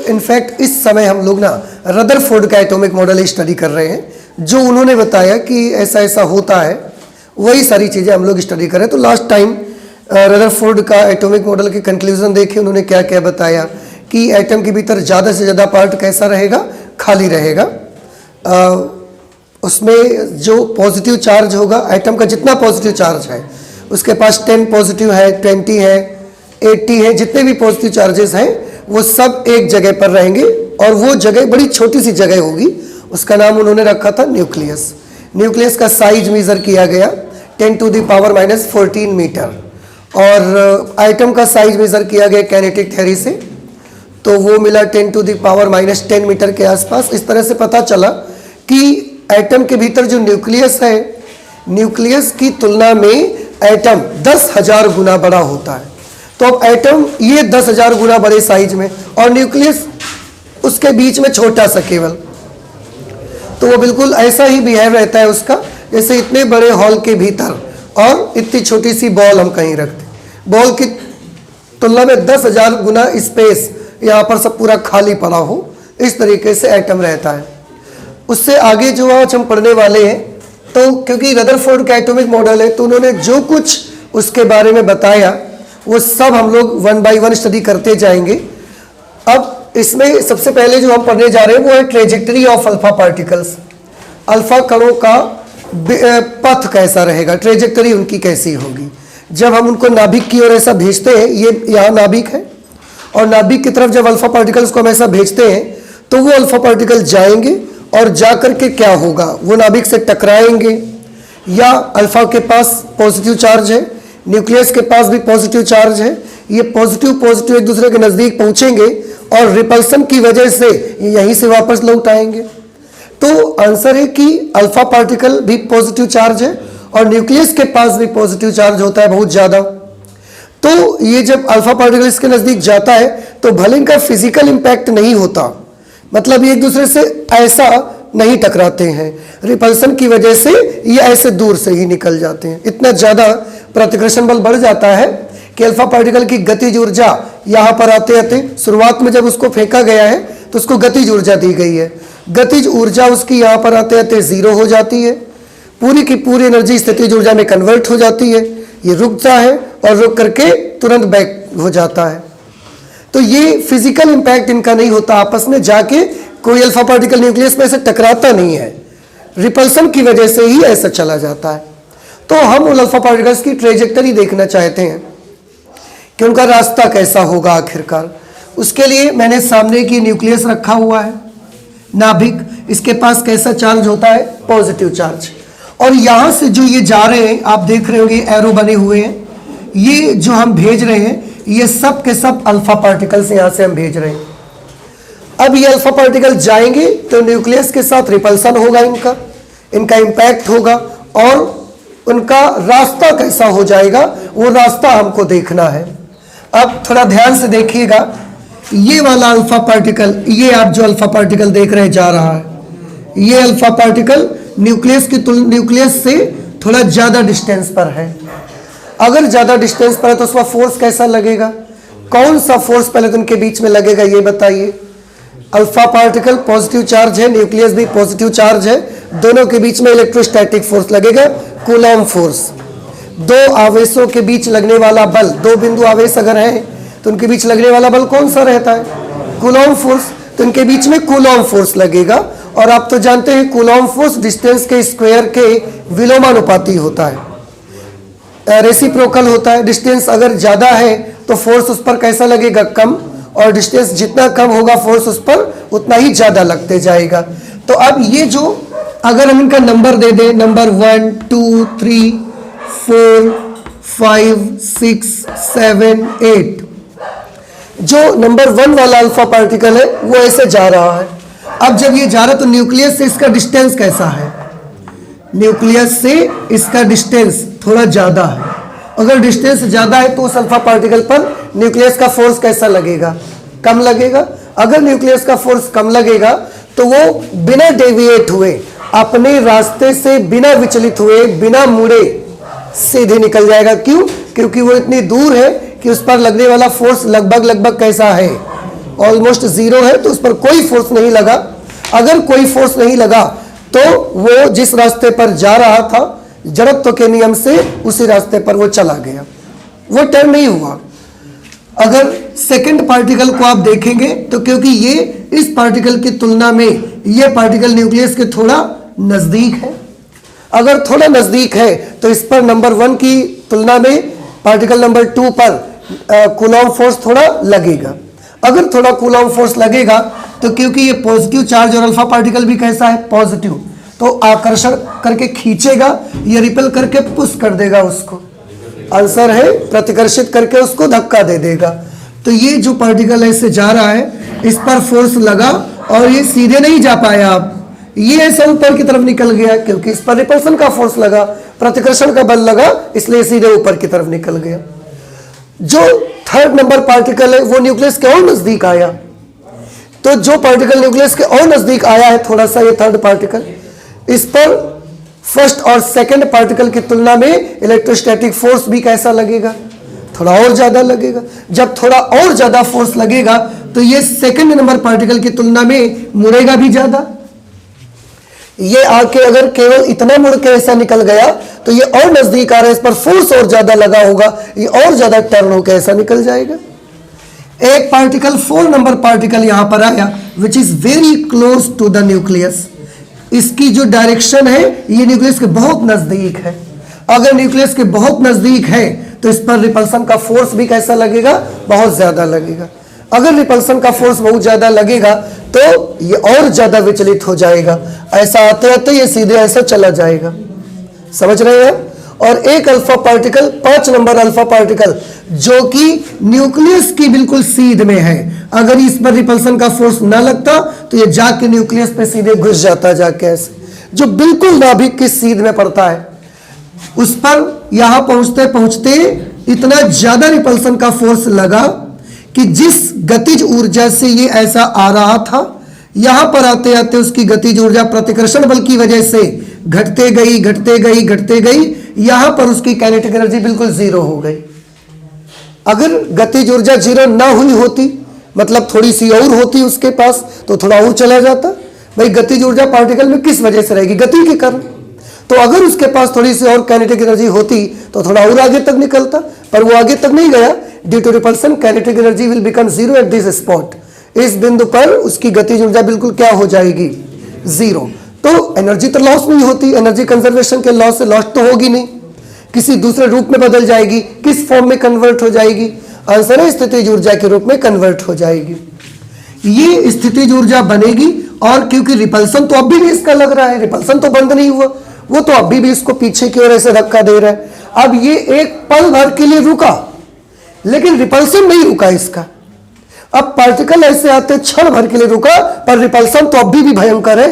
In fact इस समय हम लोग ना रदरफोर्ड का एटॉमिक मॉडल स्टडी कर रहे हैं, जो उन्होंने बताया कि ऐसा ऐसा होता है, वही सारी चीज़ें हम लोग स्टडी कर रहे हैं। तो लास्ट टाइम रदरफोर्ड का एटॉमिक मॉडल के कंक्लूजन देखे, उन्होंने क्या क्या बताया कि एटम के भीतर ज़्यादा से ज़्यादा पार्ट कैसा रहेगा, खाली रहेगा। उसमें जो पॉजिटिव चार्ज होगा, एटम का जितना पॉजिटिव चार्ज है उसके पास 10 पॉजिटिव है, 20 है, 80 है, जितने भी पॉजिटिव चार्जेस हैं वो सब एक जगह पर रहेंगे और वो जगह बड़ी छोटी सी जगह होगी। उसका नाम उन्होंने रखा था न्यूक्लियस। न्यूक्लियस का साइज मेजर किया गया 10⁻⁻14 मीटर, और एटम का साइज मेजर किया गया कैनेटिक थ्योरी से, तो वो मिला 10⁻10 मीटर के आसपास। इस तरह से पता चला कि एटम के भीतर जो न्यूक्लियस है, न्यूक्लियस की तुलना में एटम 10,000 गुना बड़ा होता है। तो अब एटम ये 10,000 गुना बड़े साइज में और न्यूक्लियस उसके बीच में छोटा सा केवल, तो वो बिल्कुल ऐसा ही बिहेव रहता है उसका जैसे इतने बड़े हॉल के भीतर और इतनी छोटी सी बॉल हम कहीं रखते, बॉल की तुलना में 10,000 गुना स्पेस यहाँ पर सब पूरा खाली पड़ा हो, इस तरीके से एटम रहता है। उससे आगे जो आज हम पढ़ने वाले हैं, तो क्योंकि रदरफोर्ड का एटॉमिक मॉडल है तो उन्होंने जो कुछ उसके बारे में बताया वो सब हम लोग 1 बाय 1 स्टडी करते जाएंगे। अब इसमें सबसे पहले जो हम पढ़ने जा रहे हैं वो है trajectory of alpha particles. Alpha कणों का पथ कैसा रहेगा, ट्रेजेक्टरी उनकी कैसी होगी जब हम उनको नाभिक की ओर ऐसा भेजते हैं। ये यहाँ नाभिक है और नाभिक की तरफ जब अल्फा पार्टिकल्स को हम ऐसा भेजते हैं तो वो अल्फा पार्टिकल जाएंगे और जाकर के क्या होगा, वो नाभिक से टकराएंगे, या अल्फा के पास पॉजिटिव चार्ज है, न्यूक्लियस के पास भी पॉजिटिव चार्ज है, ये पॉजिटिव पॉजिटिव एक दूसरे के नज़दीक पहुंचेंगे और रिपल्सन की वजह से यहीं से वापस लौट आएंगे। तो आंसर है कि अल्फा पार्टिकल भी पॉजिटिव चार्ज है और न्यूक्लियस के पास भी पॉजिटिव चार्ज होता है बहुत ज़्यादा। तो ये जब अल्फा पार्टिकल इसके नज़दीक जाता है तो भले इनका फिजिकल इम्पैक्ट नहीं होता, मतलब ये एक दूसरे से ऐसा नहीं टकराते हैं, रिपल्सन की वजह से ये ऐसे दूर से ही निकल जाते हैं। इतना ज़्यादा प्रतिकर्षण बल बढ़ जाता है कि अल्फा पार्टिकल की गतिज ऊर्जा यहाँ पर आते आते, शुरुआत में जब उसको फेंका गया है तो उसको गतिज ऊर्जा दी गई है, गतिज ऊर्जा उसकी यहाँ पर आते आते 0 हो जाती है, पूरी की पूरी एनर्जी स्थितिज ऊर्जा में कन्वर्ट हो जाती है, ये रुकता है और रुक करके तुरंत बैक हो जाता है। तो ये फिजिकल इंपैक्ट इनका नहीं होता, आपस में जाके कोई अल्फा पार्टिकल न्यूक्लियस में ऐसे टकराता नहीं है, रिपल्सन की वजह से ही ऐसा चला जाता है। तो हम उन अल्फा पार्टिकल्स की ट्रेजेक्टरी देखना चाहते हैं कि उनका रास्ता कैसा होगा आखिरकार। उसके लिए मैंने सामने की न्यूक्लियस रखा हुआ है, नाभिक, इसके पास कैसा चार्ज होता है, पॉजिटिव चार्ज, और यहाँ से जो ये जा रहे हैं आप देख रहे होंगे एरो बने हुए हैं, ये जो हम भेज रहे हैं ये सब के सब अल्फा पार्टिकल्स यहाँ से हम भेज रहे हैं। अब ये अल्फा पार्टिकल जाएंगे तो न्यूक्लियस के साथ रिपल्सन होगा, इनका इम्पैक्ट होगा और उनका रास्ता कैसा हो जाएगा वो रास्ता हमको देखना है। अब थोड़ा ध्यान से देखिएगा, ये वाला अल्फा पार्टिकल, ये आप जो अल्फा पार्टिकल देख रहे हैं जा रहा है, ये अल्फा पार्टिकल न्यूक्लियस से थोड़ा ज़्यादा डिस्टेंस पर है। अगर ज़्यादा डिस्टेंस पर है तो उसका फोर्स कैसा लगेगा, कौन सा फोर्स पहले तो उनके बीच में लगेगा ये बताइए। अल्फा पार्टिकल पॉजिटिव चार्ज है, न्यूक्लियस भी पॉजिटिव चार्ज है, दोनों के बीच में इलेक्ट्रोस्टैटिक फोर्स लगेगा, कूलॉम फोर्स। दो आवेशों के बीच लगने वाला बल, दो बिंदु आवेश अगर हैं तो उनके बीच लगने वाला बल कौन सा रहता है, कूलॉम फोर्स। तो इनके बीच में कूलॉम फोर्स लगेगा, और आप तो जानते हैं कूलॉम फोर्स डिस्टेंस के स्क्वायर के विलोमानुपाती होता है, रेसिप्रोकल होता है। डिस्टेंस अगर ज़्यादा है तो फोर्स उस पर कैसा लगेगा, कम, और डिस्टेंस जितना कम होगा फोर्स उस पर उतना ही ज़्यादा लगते जाएगा। तो अब ये जो अगर हम इनका नंबर दे दें, नंबर 1 2 3 4 5 6 7 8, जो नंबर 1 वाला अल्फा पार्टिकल है वो ऐसे जा रहा है। अब जब ये जा रहा है तो न्यूक्लियस से इसका डिस्टेंस कैसा है, न्यूक्लियस से इसका डिस्टेंस थोड़ा ज़्यादा है। अगर डिस्टेंस ज़्यादा है तो उस अल्फा पार्टिकल पर न्यूक्लियस का फोर्स कैसा लगेगा, कम लगेगा। अगर न्यूक्लियस का फोर्स कम लगेगा तो वो बिना डेविएट हुए, अपने रास्ते से बिना विचलित हुए, बिना मुड़े सीधे निकल जाएगा। क्यों, क्योंकि वो इतनी दूर है कि उस पर लगने वाला फोर्स लगभग कैसा है, ऑलमोस्ट जीरो है, तो उस पर कोई फोर्स नहीं लगा। अगर कोई फोर्स नहीं लगा तो वो जिस रास्ते पर जा रहा था जड़त्व के नियम से उसी रास्ते पर वो चला गया, वो टर्न नहीं हुआ। अगर सेकंड पार्टिकल को आप देखेंगे तो क्योंकि ये इस पार्टिकल की तुलना में ये पार्टिकल न्यूक्लियस के थोड़ा नजदीक है, अगर थोड़ा नजदीक है तो इस पर नंबर 1 की तुलना में पार्टिकल नंबर 2 पर कूलॉम फोर्स थोड़ा लगेगा। अगर थोड़ा कूलॉम फोर्स लगेगा तो क्योंकि ये पॉजिटिव चार्ज और अल्फा पार्टिकल भी कैसा है, पॉजिटिव, तो आकर्षण करके खींचेगा, ये रिपेल करके पुश कर देगा उसको। आंसर है प्रतिकर्षित करके उसको धक्का दे देगा। तो ये जो पार्टिकल ऐसे जा रहा है इस पर फोर्स लगा और ये सीधे नहीं जा पाया, अब ये ऐसे ऊपर की तरफ निकल गया क्योंकि इस पर रिपल्सन का फोर्स लगा, प्रतिकर्षण का बल लगा, इसलिए सीधे ऊपर की तरफ निकल गया। जो थर्ड नंबर पार्टिकल है वो न्यूक्लियस के और नजदीक आया, तो जो पार्टिकल न्यूक्लियस के और नजदीक आया है थोड़ा सा, ये थर्ड पार्टिकल, इस पर फर्स्ट और सेकंड पार्टिकल की तुलना में इलेक्ट्रोस्टैटिक फोर्स भी कैसा लगेगा, थोड़ा और ज्यादा लगेगा। जब थोड़ा और ज्यादा फोर्स लगेगा तो ये सेकंड नंबर पार्टिकल की तुलना में मुड़ेगा भी ज्यादा। ये आके अगर केवल इतना मुड़ के ऐसा निकल गया तो ये और नजदीक आ रहा है, इस पर फोर्स और ज्यादा लगा होगा, ये और ज्यादा टर्न होकर ऐसा निकल जाएगा। एक पार्टिकल 4 नंबर पार्टिकल यहां पर आया which is very close to the nucleus, इसकी जो डायरेक्शन है ये न्यूक्लियस के बहुत नजदीक है। अगर न्यूक्लियस के बहुत नजदीक है तो इस पर रिपल्सन का फोर्स भी कैसा लगेगा, बहुत ज्यादा लगेगा। अगर रिपल्सन का फोर्स बहुत ज्यादा लगेगा तो ये और ज्यादा विचलित हो जाएगा, ऐसा आते आते ये सीधे ऐसा चला जाएगा। समझ रहे हैं? और एक alpha particle 5 number alpha particle जो कि न्यूक्लियस की बिल्कुल सीध में है, अगर इस पर रिपल्सन का फोर्स ना लगता तो ये जाके न्यूक्लियस पे सीधे घुस जाता, जाके ऐसे, जो बिल्कुल नाभिक की सीध में पड़ता है, उस पर यहां पहुंचते पहुंचते इतना ज्यादा रिपल्सन का फोर्स लगा कि जिस गतिज ऊर्जा से ये ऐसा आ रहा था, यहां पर आते आते उसकी गतिज ऊर्जा प्रतिकर्षण बल की वजह से घटते गई घटते गई घटते गई, यहां पर उसकी काइनेटिक एनर्जी बिल्कुल जीरो हो गई। अगर गतिज ऊर्जा जीरो ना हुई होती, मतलब थोड़ी सी और होती उसके पास, तो थोड़ा और चला जाता। भाई गतिज ऊर्जा पार्टिकल में किस वजह से रहेगी, गति के कारण, तो अगर उसके पास थोड़ी सी और काइनेटिक एनर्जी होती तो थोड़ा और आगे तक निकलता, पर वो आगे तक नहीं गया। Due to repulsion kinetic energy will become zero at this spot, इस बिंदु पर उसकी गतिज ऊर्जा बिल्कुल क्या हो जाएगी, जीरो। तो एनर्जी तो लॉस नहीं होती, एनर्जी कंजर्वेशन के लॉस से लॉस तो होगी नहीं, किसी दूसरे रूप में बदल जाएगी, किस फॉर्म में कन्वर्ट हो जाएगी, आंसर है स्थितिज ऊर्जा के रूप में कन्वर्ट हो जाएगी। ये स्थितिज ऊर्जा बनेगी और क्योंकि रिपल्सन तो अभी भी इसका लग रहा है, रिपल्सन तो बंद नहीं हुआ, वो तो अभी भी इसको पीछे की ओर ऐसे धक्का दे रहा है। अब ये एक पल भर के लिए रुका लेकिन रिपल्सन नहीं रुका इसका। अब पार्टिकल ऐसे आते क्षण भर के लिए रुका, पर रिपल्सन तो अभी भी भयंकर है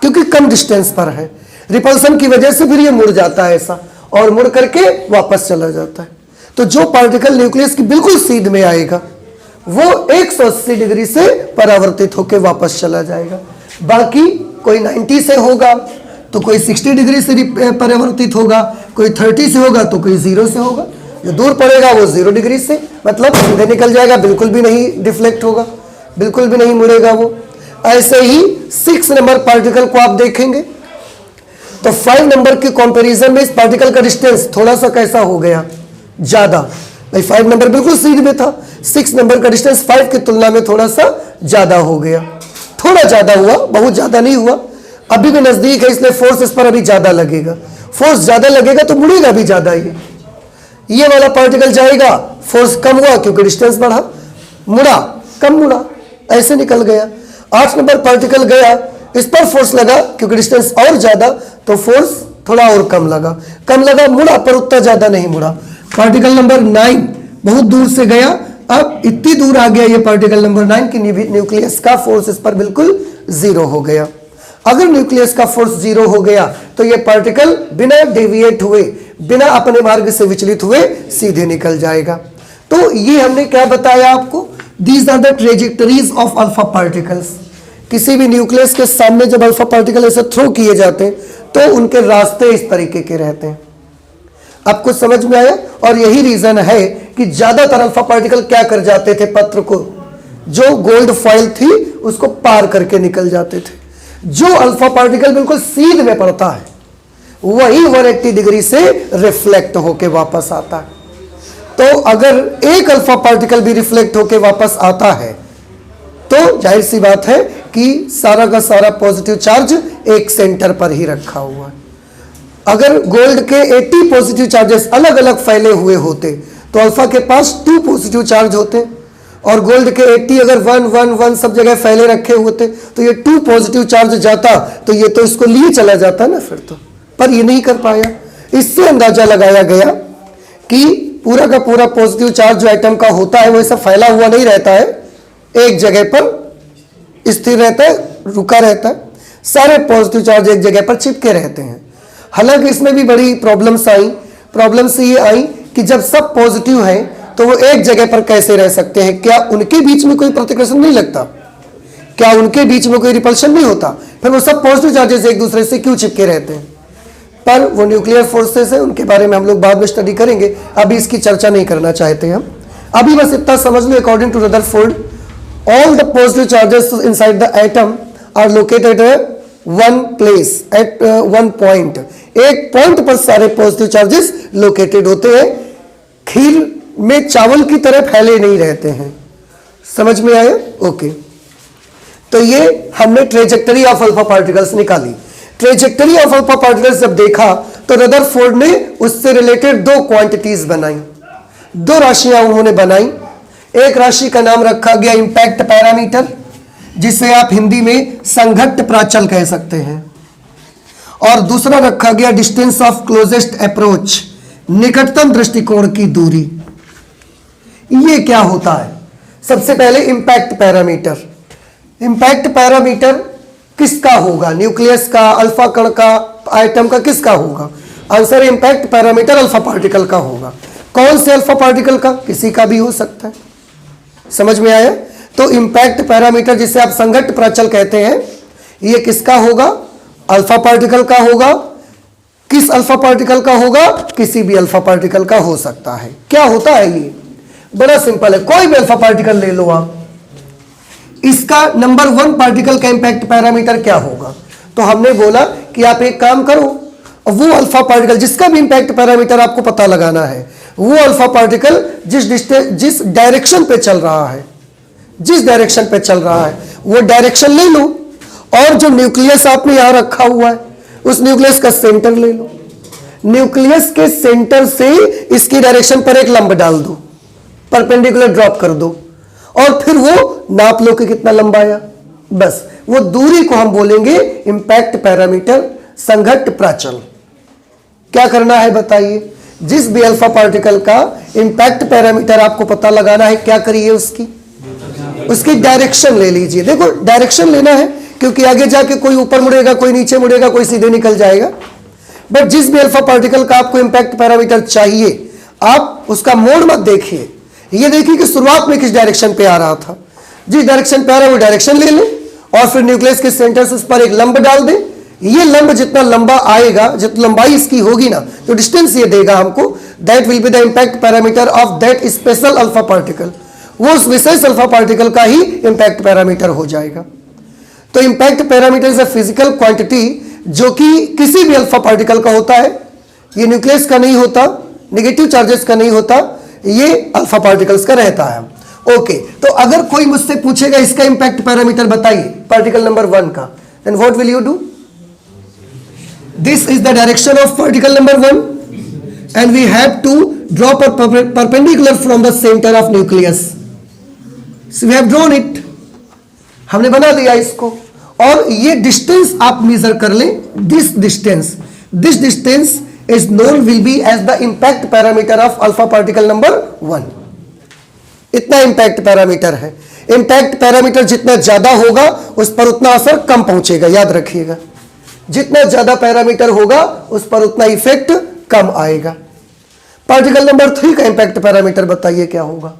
क्योंकि कम डिस्टेंस पर है। रिपल्सन की वजह से फिर ये मुड़ जाता है ऐसा और मुड़ करके वापस चला जाता है। तो जो पार्टिकल न्यूक्लियस की बिल्कुल सीध में आएगा वो 180 डिग्री से परावर्तित होकर वापस चला जाएगा। बाकी कोई 90 से होगा तो कोई 60 डिग्री से परावर्तित होगा, कोई 30 से होगा तो कोई 0 से होगा। जो दूर पड़ेगा वो 0 डिग्री से, मतलब सीधे निकल जाएगा, बिल्कुल भी नहीं डिफ्लेक्ट होगा, बिल्कुल भी नहीं मुड़ेगा वो। ऐसे ही 6 नंबर पार्टिकल को आप देखेंगे तो 5 नंबर के कंपैरिजन में इस पार्टिकल का डिस्टेंस थोड़ा सा कैसा हो गया, ज्यादा। भाई 5 नंबर बिल्कुल सीध में था, 6 नंबर का डिस्टेंस 5 की तुलना में थोड़ा सा ज्यादा हो गया, थोड़ा ज्यादा हुआ, बहुत ज्यादा नहीं हुआ। अभी भी नजदीक है इसलिए फोर्स इस पर अभी ज्यादा लगेगा, फोर्स ज्यादा लगेगा तो मुड़ेगा भी ज्यादा। ये वाला पार्टिकल जाएगा, फोर्स कम हुआ क्योंकि डिस्टेंस बढ़ा, मुड़ा, कम मुड़ा, ऐसे निकल गया। 8 नंबर पार्टिकल गया, इस पर फोर्स लगा क्योंकि डिस्टेंस और ज्यादा, तो फोर्स थोड़ा और कम लगा, मुड़ा पर उतना ज्यादा नहीं मुड़ा। पार्टिकल नंबर 9 बहुत दूर से गया, अब इतनी दूर आ गया ये पार्टिकल नंबर 9 की न्यूक्लियस का फोर्स इस पर बिल्कुल 0 हो गया। अगर न्यूक्लियस का फोर्स 0 हो गया तो ये पार्टिकल बिना डेविएट हुए, बिना अपने मार्ग से विचलित हुए सीधे निकल जाएगा। तो ये हमने क्या बताया आपको, these are the trajectories of alpha particles. किसी भी न्यूक्लियस के सामने जब अल्फा पार्टिकल ऐसे थ्रो किए जाते हैं तो उनके रास्ते इस तरीके के रहते हैं। आपको समझ में आया? और यही रीजन है कि ज्यादातर अल्फा पार्टिकल क्या कर जाते थे, पत्र को जो गोल्ड फॉइल थी उसको पार करके निकल जाते थे। जो अल्फा पार्टिकल बिल्कुल सीध में पड़ता है वही 180 डिग्री से रिफ्लेक्ट होके वापस आता है। तो अगर एक अल्फा पार्टिकल भी रिफ्लेक्ट होके वापस आता है तो जाहिर सी बात है कि सारा का सारा पॉजिटिव चार्ज एक सेंटर पर ही रखा हुआ है। अगर गोल्ड के 80 पॉजिटिव चार्जेस अलग अलग फैले हुए होते तो अल्फा के पास 2 पॉजिटिव चार्ज होते, और गोल्ड के 80 अगर 1 1 1 सब जगह फैले रखे होते तो ये 2 पॉजिटिव चार्ज जाता तो ये तो इसको लिए चला जाता ना फिर तो, पर ये नहीं कर पाया। इससे अंदाजा लगाया गया कि पूरा का पूरा पॉजिटिव चार्ज जो एटम का होता है वो ऐसा फैला हुआ नहीं रहता है, एक जगह पर स्थिर रहता है, रुका रहता है। सारे पॉजिटिव चार्ज एक जगह पर चिपके रहते हैं। हालांकि इसमें भी बड़ी प्रॉब्लम्स आई। प्रॉब्लम्स ये आई कि जब सब पॉजिटिव हैं तो वो एक जगह पर कैसे रह सकते हैं? क्या उनके बीच में कोई प्रतिकर्षण नहीं लगता? क्या उनके बीच में कोई रिपल्शन नहीं होता? फिर वो सब पॉजिटिव चार्जेस एक दूसरे से क्यों चिपके रहते हैं? पर वो न्यूक्लियर फोर्सेस है, उनके बारे में हम लोग बाद में स्टडी करेंगे, अभी इसकी चर्चा नहीं करना चाहते हम। अभी बस इतना समझ लो, according to Rutherford all the positive charges inside the atom are located at one place at one point। एक पॉइंट पर सारे पॉजिटिव चार्जेस लोकेटेड होते हैं, खीर में चावल की तरह फैले नहीं रहते हैं। समझ में आया? ओके। तो ये हमने ट्रेजेक्टरी ऑफ अल्फा पार्टिकल्स निकाली। ट्रेजेक्टरी ऑफ अल्फा पार्टिकल्स जब देखा तो रदरफोर्ड ने उससे रिलेटेड 2 क्वांटिटीज बनाई, 2 राशियां उन्होंने बनाई। एक राशि का नाम रखा गया इंपैक्ट पैरामीटर, जिसे आप हिंदी में संघट्ट प्राचल कह सकते हैं, और दूसरा रखा गया डिस्टेंस ऑफ क्लोजेस्ट अप्रोच, निकटतम दृष्टिकोण की दूरी। ये क्या होता है? सबसे पहले इंपैक्ट पैरामीटर। इंपैक्ट पैरामीटर किसका होगा? न्यूक्लियस का, अल्फा कण का, एटम का, किसका होगा? Answer impact parameter alpha particle का होगा। कौन से अल्फा पार्टिकल का? किसी का भी हो सकता है। समझ में आया? तो इंपैक्ट पैरामीटर जिसे आप संघट्ट प्राचल कहते हैं, ये किसका होगा? अल्फा पार्टिकल का होगा। किस अल्फा पार्टिकल का होगा? किसी भी अल्फा पार्टिकल का हो सकता है। क्या होता है ये? बड़ा सिंपल है, कोई भी अल्फा पार्टिकल ले लो आप, इसका नंबर 1 पार्टिकल का इंपैक्ट पैरामीटर क्या होगा? तो हमने बोला कि आप एक काम करो, वो अल्फा पार्टिकल जिसका भी इंपैक्ट पैरामीटर आपको पता लगाना है, वो अल्फा पार्टिकल जिस डायरेक्शन पे चल रहा है, जिस डायरेक्शन पे चल रहा है वो डायरेक्शन ले लो, और जो न्यूक्लियस आपने यहां रखा हुआ है उस न्यूक्लियस का सेंटर ले लो। न्यूक्लियस के सेंटर से इसकी डायरेक्शन पर एक लंब डाल दो, परपेंडिकुलर ड्रॉप कर दो, और फिर वो नाप लो कि कितना लंबा आया। बस वो दूरी को हम बोलेंगे इंपैक्ट पैरामीटर, संघट्ट प्राचल। क्या करना है बताइए? जिस भी अल्फा पार्टिकल का इंपैक्ट पैरामीटर आपको पता लगाना है, क्या करिए? उसकी डायरेक्शन ले लीजिए। देखो डायरेक्शन लेना है क्योंकि आगे जाके कोई ऊपर मुड़ेगा, कोई नीचे मुड़ेगा, कोई सीधे निकल जाएगा। बट जिस भी अल्फा पार्टिकल का आपको इंपैक्ट पैरामीटर चाहिए, आप उसका मोड मत देखिए, ये देखिए कि शुरुआत में किस डायरेक्शन पे आ रहा था। जिस डायरेक्शन पे आ रहा है वो डायरेक्शन ले लें, और फिर न्यूक्लियस के सेंटर से उस पर एक लंब डाल दें। ये लंब जितना लंबा आएगा, जितनी लंबाई इसकी होगी ना, जो डिस्टेंस ये देगा हमको, that will be the impact parameter of that special alpha particle. वो उस विशेष अल्फा पार्टिकल का ही इंपैक्ट पैरामीटर हो जाएगा। तो impact parameter is a physical quantity जो कि किसी भी अल्फा पार्टिकल का होता है। ये न्यूक्लियस का नहीं होता, नेगेटिव चार्जेस का नहीं होता, ये अल्फा पार्टिकल्स का रहता है। ओके, तो अगर कोई मुझसे पूछेगा इसका इंपैक्ट पैरामीटर बताइए पार्टिकल नंबर 1 का, then what will you do? This is the direction of particle number 1 and we have to drop a perpendicular from the center of nucleus. So we have drawn it. हमने बना दिया इसको, और ये distance आप major कर लें। this distance is known will be as the impact parameter of alpha particle number 1। इतना इम्पैक्ट पैरामीटर है। इम्पैक्ट पैरामीटर जितना ज्यादा होगा उस पर उतना असर कम पहुंचेगा, याद रखिएगा। जितना ज्यादा पैरामीटर होगा उस पर उतना इफेक्ट कम आएगा। पार्टिकल नंबर 3 का इंपैक्ट पैरामीटर बताइए क्या होगा?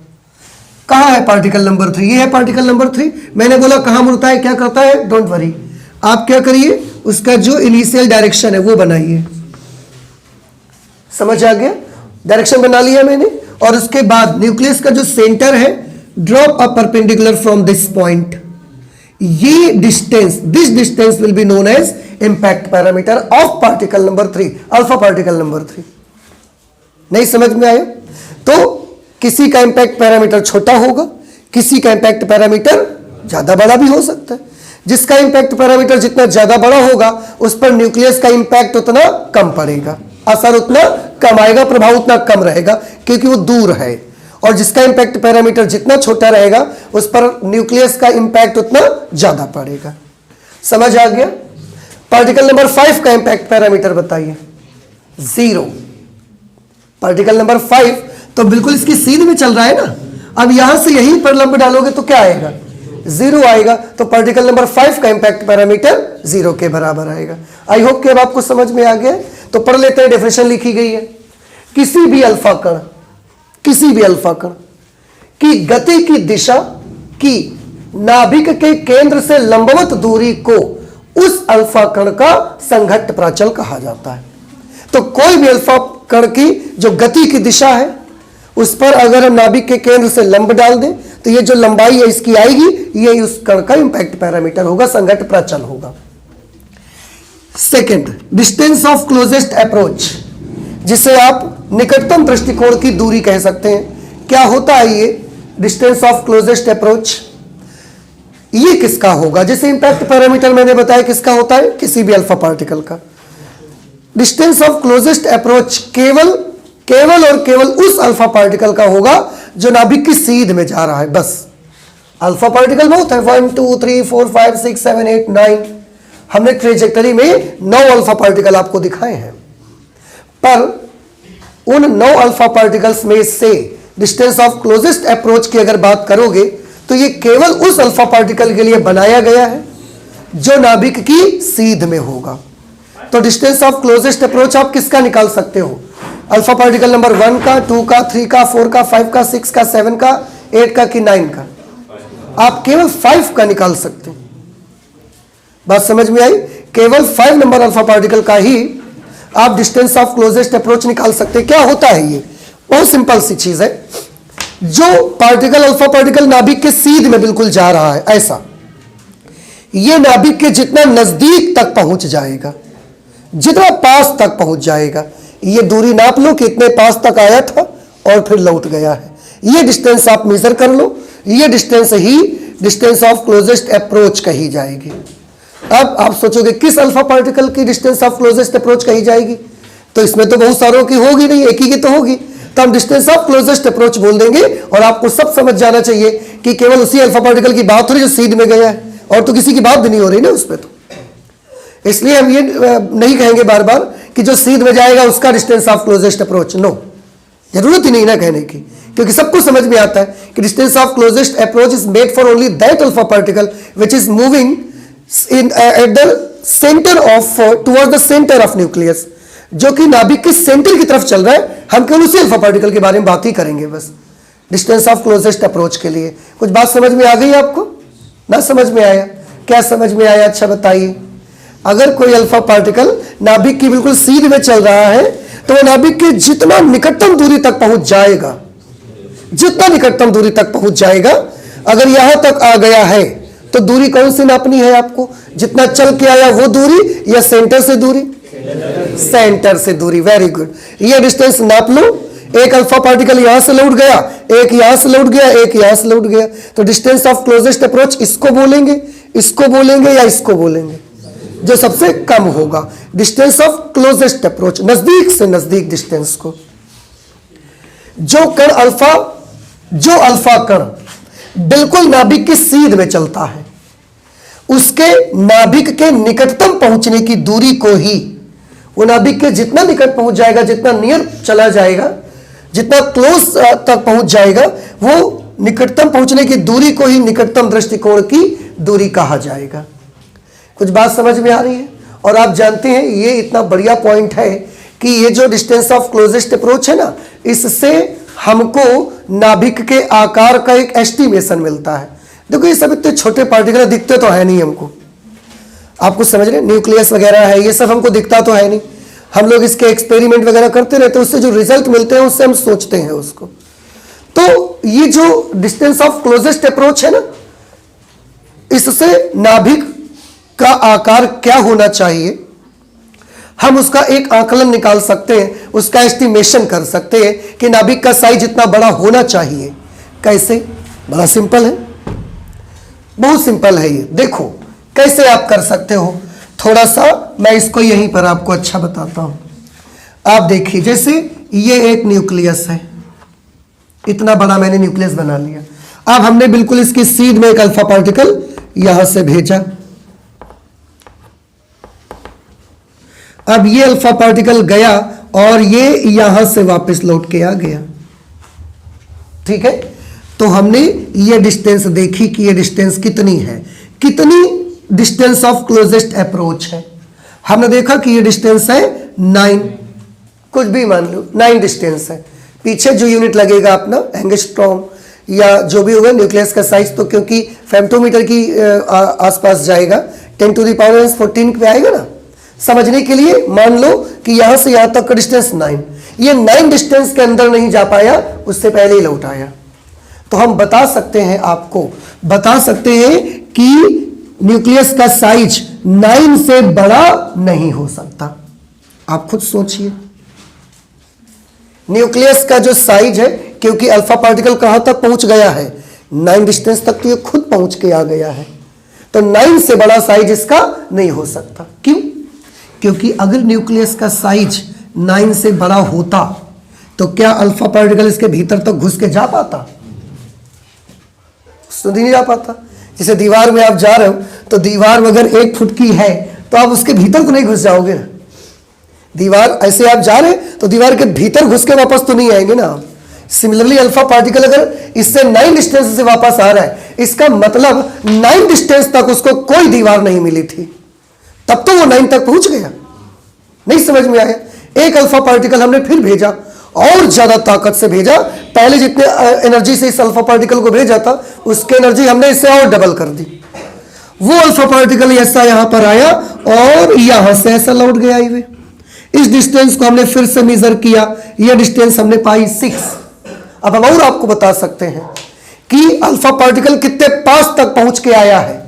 कहां है पार्टिकल नंबर 3? ये है पार्टिकल नंबर 3। मैंने बोला कहां मुड़ता है, क्या करता है, डोंट वरी, आप क्या करिए, उसका जो इनिशियल डायरेक्शन है वो बनाइए। समझ आ गया? डायरेक्शन बना लिया मैंने, और उसके बाद न्यूक्लियस का जो सेंटर है drop a perpendicular from this point, ये distance, this distance will be known as impact parameter of particle number 3, alpha particle number 3। नहीं समझ में आया? तो किसी का इंपैक्ट पैरामीटर छोटा होगा, किसी का इंपैक्ट पैरामीटर ज्यादा बड़ा भी हो सकता है। जिसका इंपैक्ट पैरामीटर जितना ज्यादा बड़ा होगा उस पर न्यूक्लियस का इंपैक्ट उतना कम पड़ेगा, असर उतना कम आएगा, प्रभाव उतना कम रहेगा क्योंकि वो दूर है। और जिसका इंपैक्ट पैरामीटर जितना छोटा रहेगा उस पर न्यूक्लियस का इंपैक्ट उतना ज्यादा पड़ेगा। समझ आ गया? पार्टिकल नंबर 5 का इंपैक्ट पैरामीटर बताइए। 0। पार्टिकल नंबर 5 तो बिल्कुल इसकी सीध में चल रहा है ना, अब यहां से यहीं पर लंब डालोगे तो क्या आएगा? 0 आएगा। तो पार्टिकल नंबर 5 का इंपैक्ट पैरामीटर 0 के बराबर आएगा। आई होप कि अब आपको समझ में आ गया। तो पढ़ लेते हैं, डेफिनेशन लिखी गई है। किसी भी अल्फा कण, किसी भी अल्फा कण की गति की दिशा की नाभिक के केंद्र से लंबवत दूरी को उस अल्फा कण का संघट्ट प्राचल कहा जाता है। तो कोई भी अल्फा कण की जो गति की दिशा है उस पर अगर हम नाभिक के केंद्र से लंब डाल दें तो ये जो लंबाई है इसकी आएगी, ये उस कण का इंपैक्ट पैरामीटर होगा, संघट्ट प्राचल होगा। Second, distance of closest approach, जिसे आप निकटतम दृष्टिकोण की दूरी कह सकते हैं। क्या होता है ये डिस्टेंस ऑफ क्लोजेस्ट अप्रोच? ये किसका होगा? जैसे इंपैक्ट पैरामीटर मैंने बताया किसका होता है, किसी भी अल्फा पार्टिकल का। डिस्टेंस ऑफ क्लोजेस्ट अप्रोच केवल और केवल उस अल्फा पार्टिकल का होगा जो नाभिक की सीध में जा रहा है। बस अल्फा पार्टिकल बहुत है, 1 2 3 4 5 6 7 8 9, हमने ट्रेजेक्टरी में 9 अल्फा पार्टिकल आपको दिखाए हैं। पर उन 9 अल्फा पार्टिकल्स में से डिस्टेंस ऑफ क्लोजेस्ट अप्रोच की अगर बात करोगे तो ये केवल उस अल्फा पार्टिकल के लिए बनाया गया है जो नाभिक की सीध में होगा। तो डिस्टेंस ऑफ क्लोजेस्ट अप्रोच आप किसका निकाल सकते हो? अल्फा पार्टिकल नंबर 1 का, 2 का, 3 का, 4 का, 5 का, 6 का, 7 का, 8 का कि 9 का? आप केवल 5 का निकाल सकते हैं। बात समझ में आई? केवल 5 नंबर अल्फा पार्टिकल का ही आप डिस्टेंस ऑफ क्लोजेस्ट अप्रोच निकाल सकते हैं। क्या होता है ये? बहुत सिंपल सी चीज है। जो पार्टिकल अल्फा पार्टिकल नाभिक के सीध में बिल्कुल जा रहा है, ऐसा ये नाभिक के जितना नजदीक तक पहुंच जाएगा, जितना पास तक पहुंच जाएगा, ये दूरी नाप लो कि इतने पास तक आया था और फिर लौट गया है, ये डिस्टेंस आप मेजर कर लो। ये distance he distance of closest approach कही जाएगी। अब आप सोचोगे किस अल्फा पार्टिकल की डिस्टेंस ऑफ क्लोजेस्ट अप्रोच कही जाएगी? तो इसमें तो बहुत सारों की होगी नहीं, एक ही की तो होगी। तो हम डिस्टेंस ऑफ क्लोजेस्ट अप्रोच बोल देंगे और आपको सब समझ जाना चाहिए कि केवल उसी अल्फा पार्टिकल की बात हो रही है जो सीध में गया है, और तो किसी की बात भी नहीं हो रही ना उस पर। तो इसलिए हम ये नहीं कहेंगे बार बार कि जो सीध में जाएगा उसका distance of closest approach, no, जरूरत ही नहीं ना कहने की, क्योंकि सबको समझ में आता है कि distance of closest approach is made for only that alpha particle which is moving in at the centre of toward the centre of nucleus, जो कि नाभिक के सेंटर की तरफ चल रहा है। हम केवल उसी अल्फा पार्टिकल के बारे में बात ही करेंगे बस डिस्टेंस ऑफ क्लोजेस्ट अप्रोच के लिए। कुछ बात समझ में आ गई आपको? ना समझ में आया? क्या समझ में आया? अच्छा बताइए। अगर कोई अल्फा पार्टिकल नाभिक की बिल्कुल सीध में चल रहा है तो वह नाभिक के जितना निकटतम दूरी तक पहुंच जाएगा, जितना निकटतम दूरी तक पहुंच जाएगा, अगर यहां तक आ गया है तो दूरी कौन सी नापनी है आपको? जितना चल के आया वो दूरी या सेंटर से दूरी? सेंटर से दूरी। वेरी गुड, ये डिस्टेंस नाप लो। एक अल्फा पार्टिकल यहां से लौट गया, एक यहां से लौट गया, एक यहां से लौट गया, तो डिस्टेंस ऑफ क्लोजेस्ट अप्रोच इसको बोलेंगे, इसको बोलेंगे या इसको बोलेंगे? जो सबसे कम होगा। डिस्टेंस ऑफ क्लोजेस्ट अप्रोच, नजदीक से नजदीक डिस्टेंस को। जो अल्फा कण बिल्कुल नाभिक की सीध में चलता है, उसके नाभिक के निकटतम पहुंचने की दूरी को ही, वो नाभिक के जितना निकट पहुंच जाएगा, जितना नियर चला जाएगा, जितना क्लोज तक पहुंच जाएगा, वो निकटतम पहुंचने की दूरी को ही निकटतम दृष्टिकोण की दूरी कहा जाएगा। कुछ बात समझ में आ रही है? और आप जानते हैं ये इतना बढ़िया पॉइंट है कि ये जो डिस्टेंस ऑफ क्लोजेस्ट अप्रोच है ना, इससे हमको नाभिक के आकार का एक एस्टिमेशन मिलता है। देखो ये सब इतने छोटे पार्टिकल दिखते तो है नहीं हमको, आपको समझ रहे, न्यूक्लियस वगैरह है, ये सब हमको दिखता तो है नहीं। हम लोग इसके एक्सपेरिमेंट वगैरह करते रहते हैं, उससे जो रिजल्ट मिलते हैं उससे हम सोचते हैं उसको। तो ये जो डिस्टेंस ऑफ क्लोजेस्ट अप्रोच है ना, इससे नाभिक का आकार क्या होना चाहिए, हम उसका एक आकलन निकाल सकते हैं, उसका एस्टिमेशन कर सकते हैं कि नाभिक का साइज इतना बड़ा होना चाहिए। कैसे? बड़ा सिंपल है, बहुत सिंपल है ये। देखो कैसे आप कर सकते हो, थोड़ा सा मैं इसको यहीं पर आपको अच्छा बताता हूं। आप देखिए, जैसे ये एक न्यूक्लियस है, इतना बड़ा मैंने न्यूक्लियस बना लिया। अब हमने बिल्कुल इसकी सीध में एक अल्फा पार्टिकल यहां से भेजा। अब ये अल्फा पार्टिकल गया और ये यहां से वापस लौट के आ गया। ठीक है, तो हमने ये डिस्टेंस देखी कि ये डिस्टेंस कितनी है, कितनी डिस्टेंस ऑफ क्लोजेस्ट अप्रोच है। हमने देखा कि ये डिस्टेंस है 9, कुछ भी मान लो 9 डिस्टेंस है। पीछे जो यूनिट लगेगा अपना एंगस्ट्रॉम या जो भी होगा, न्यूक्लियस का साइज तो क्योंकि फेम्टोमीटर की आसपास जाएगा, 10⁻14 पे आएगा ना। समझने के लिए मान लो कि यहां से यहां तक का डिस्टेंस 9, ये 9 डिस्टेंस के अंदर नहीं जा पाया, उससे पहले ही लौट आया। तो हम बता सकते हैं, आपको बता सकते हैं कि न्यूक्लियस का साइज 9 से बड़ा नहीं हो सकता। आप खुद सोचिए, न्यूक्लियस का जो साइज है, क्योंकि अल्फा पार्टिकल कहां तक पहुंच गया है, 9 डिस्टेंस तक तो ये खुद पहुंच के आ गया है, तो 9 से बड़ा साइज इसका नहीं हो सकता। क्यों? क्योंकि अगर न्यूक्लियस का साइज 9 से बड़ा होता तो क्या अल्फा पार्टिकल इसके भीतर तक घुस के जा पाता? नहीं जा पाता। जैसे दीवार में आप जा रहे हो, तो दीवार अगर 1 फुट की है तो आप उसके भीतर तो नहीं घुस जाओगे ना। दीवार ऐसे आप जा रहे तो दीवार के भीतर घुस के वापस तो नहीं आएंगे ना। सिमिलरली अल्फा पार्टिकल अगर इससे 9 डिस्टेंस से वापस आ रहा है, इसका मतलब 9 डिस्टेंस तक उसको कोई दीवार नहीं मिली थी, तब तो वो 9 तक पहुंच गया। नहीं समझ में आया? एक अल्फा पार्टिकल हमने फिर भेजा, और ज्यादा ताकत से भेजा। पहले जितने एनर्जी से इस अल्फा पार्टिकल को भेजा था, उसकी एनर्जी हमने इससे और डबल कर दी। वो अल्फा पार्टिकल ऐसा यहां पर आया और यहां से ऐसा लौट गया हाईवे। इस डिस्टेंस को हमने फिर से मेजर किया, यह डिस्टेंस हमने पाई 6। अब हम और आपको बता सकते हैं कि अल्फा पार्टिकल कितने पास तक पहुंच के आया है।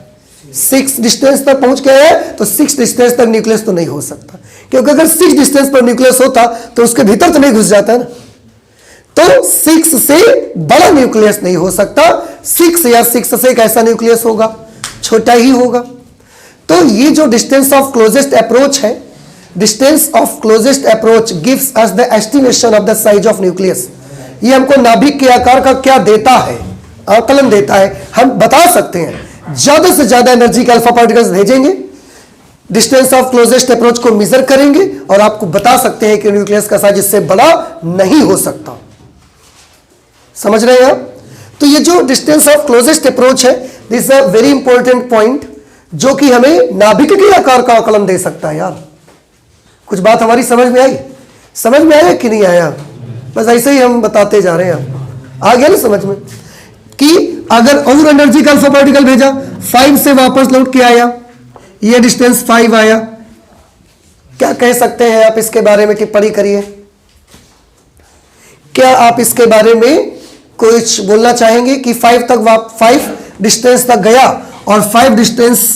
6 डिस्टेंस तक पहुंच के आया है, तो 6 डिस्टेंस तक न्यूक्लियस तो नहीं हो सकता, क्योंकि अगर 6 डिस्टेंस पर न्यूक्लियस होता तो उसके भीतर तो नहीं घुस जाता ना। तो 6 से बड़ा न्यूक्लियस नहीं हो सकता। 6 या 6 से एक ऐसा न्यूक्लियस होगा, छोटा ही होगा। तो ये जो डिस्टेंस ऑफ क्लोजेस्ट अप्रोच है, distance of closest approach gives us the estimation of the size of nucleus. ये हमको नाभिक के आकार का क्या देता है, आकलन देता है। हम बता सकते हैं, ज्यादा से ज्यादा एनर्जी के अल्फा पार्टिकल्स भेजेंगे, डिस्टेंस ऑफ क्लोजेस्ट अप्रोच को मेजर करेंगे और आपको बता सकते हैं कि न्यूक्लियस का साइज इससे बड़ा नहीं हो सकता। समझ रहे हैं आप? तो ये जो डिस्टेंस ऑफ क्लोजेस्ट अप्रोच है, this is a very important point, जो कि हमें नाभिक के आकार का आकलन दे सकता है। यार कुछ बात हमारी समझ में आई? समझ में आया कि नहीं आया? बस ऐसे ही हम बताते जा रहे हैं। आ गया ना समझ में कि अगर और एनर्जी का अल्फा पार्टिकल भेजा, 5 से वापस लौट के आया, ये डिस्टेंस 5 आया, क्या कह सकते हैं आप इसके बारे में? टिप्पणी करिए। क्या आप इसके बारे में कुछ बोलना चाहेंगे कि 5 डिस्टेंस तक गया और 5 डिस्टेंस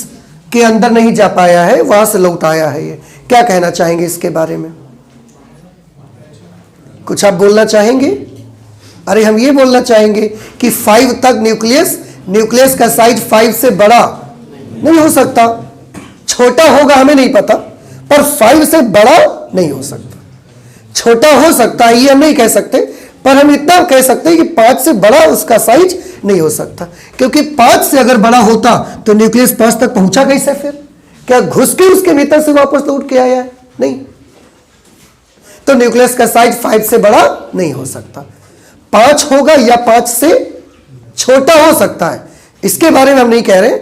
के अंदर नहीं जा पाया है, वहां से लौट आया है? ये क्या कहना चाहेंगे इसके बारे में? कुछ आप बोलना चाहेंगे? अरे हम ये बोलना चाहेंगे कि 5 तक न्यूक्लियस का साइज 5 से बड़ा नहीं हो सकता। छोटा होगा हमें नहीं पता, पर 5 से बड़ा नहीं हो सकता। छोटा हो सकता है ये हम नहीं कह सकते, पर हम इतना कह सकते हैं कि 5 से बड़ा उसका साइज नहीं हो सकता, क्योंकि 5 से अगर बड़ा होता तो न्यूक्लियस 5 तक पहुंचा कैसे? फिर क्या घुस के उसके भीतर से वापस लौट के आया है? नहीं। तो न्यूक्लियस का साइज 5 से बड़ा नहीं हो सकता। 5 होगा या 5 से छोटा हो सकता है, इसके बारे में हम नहीं कह रहे,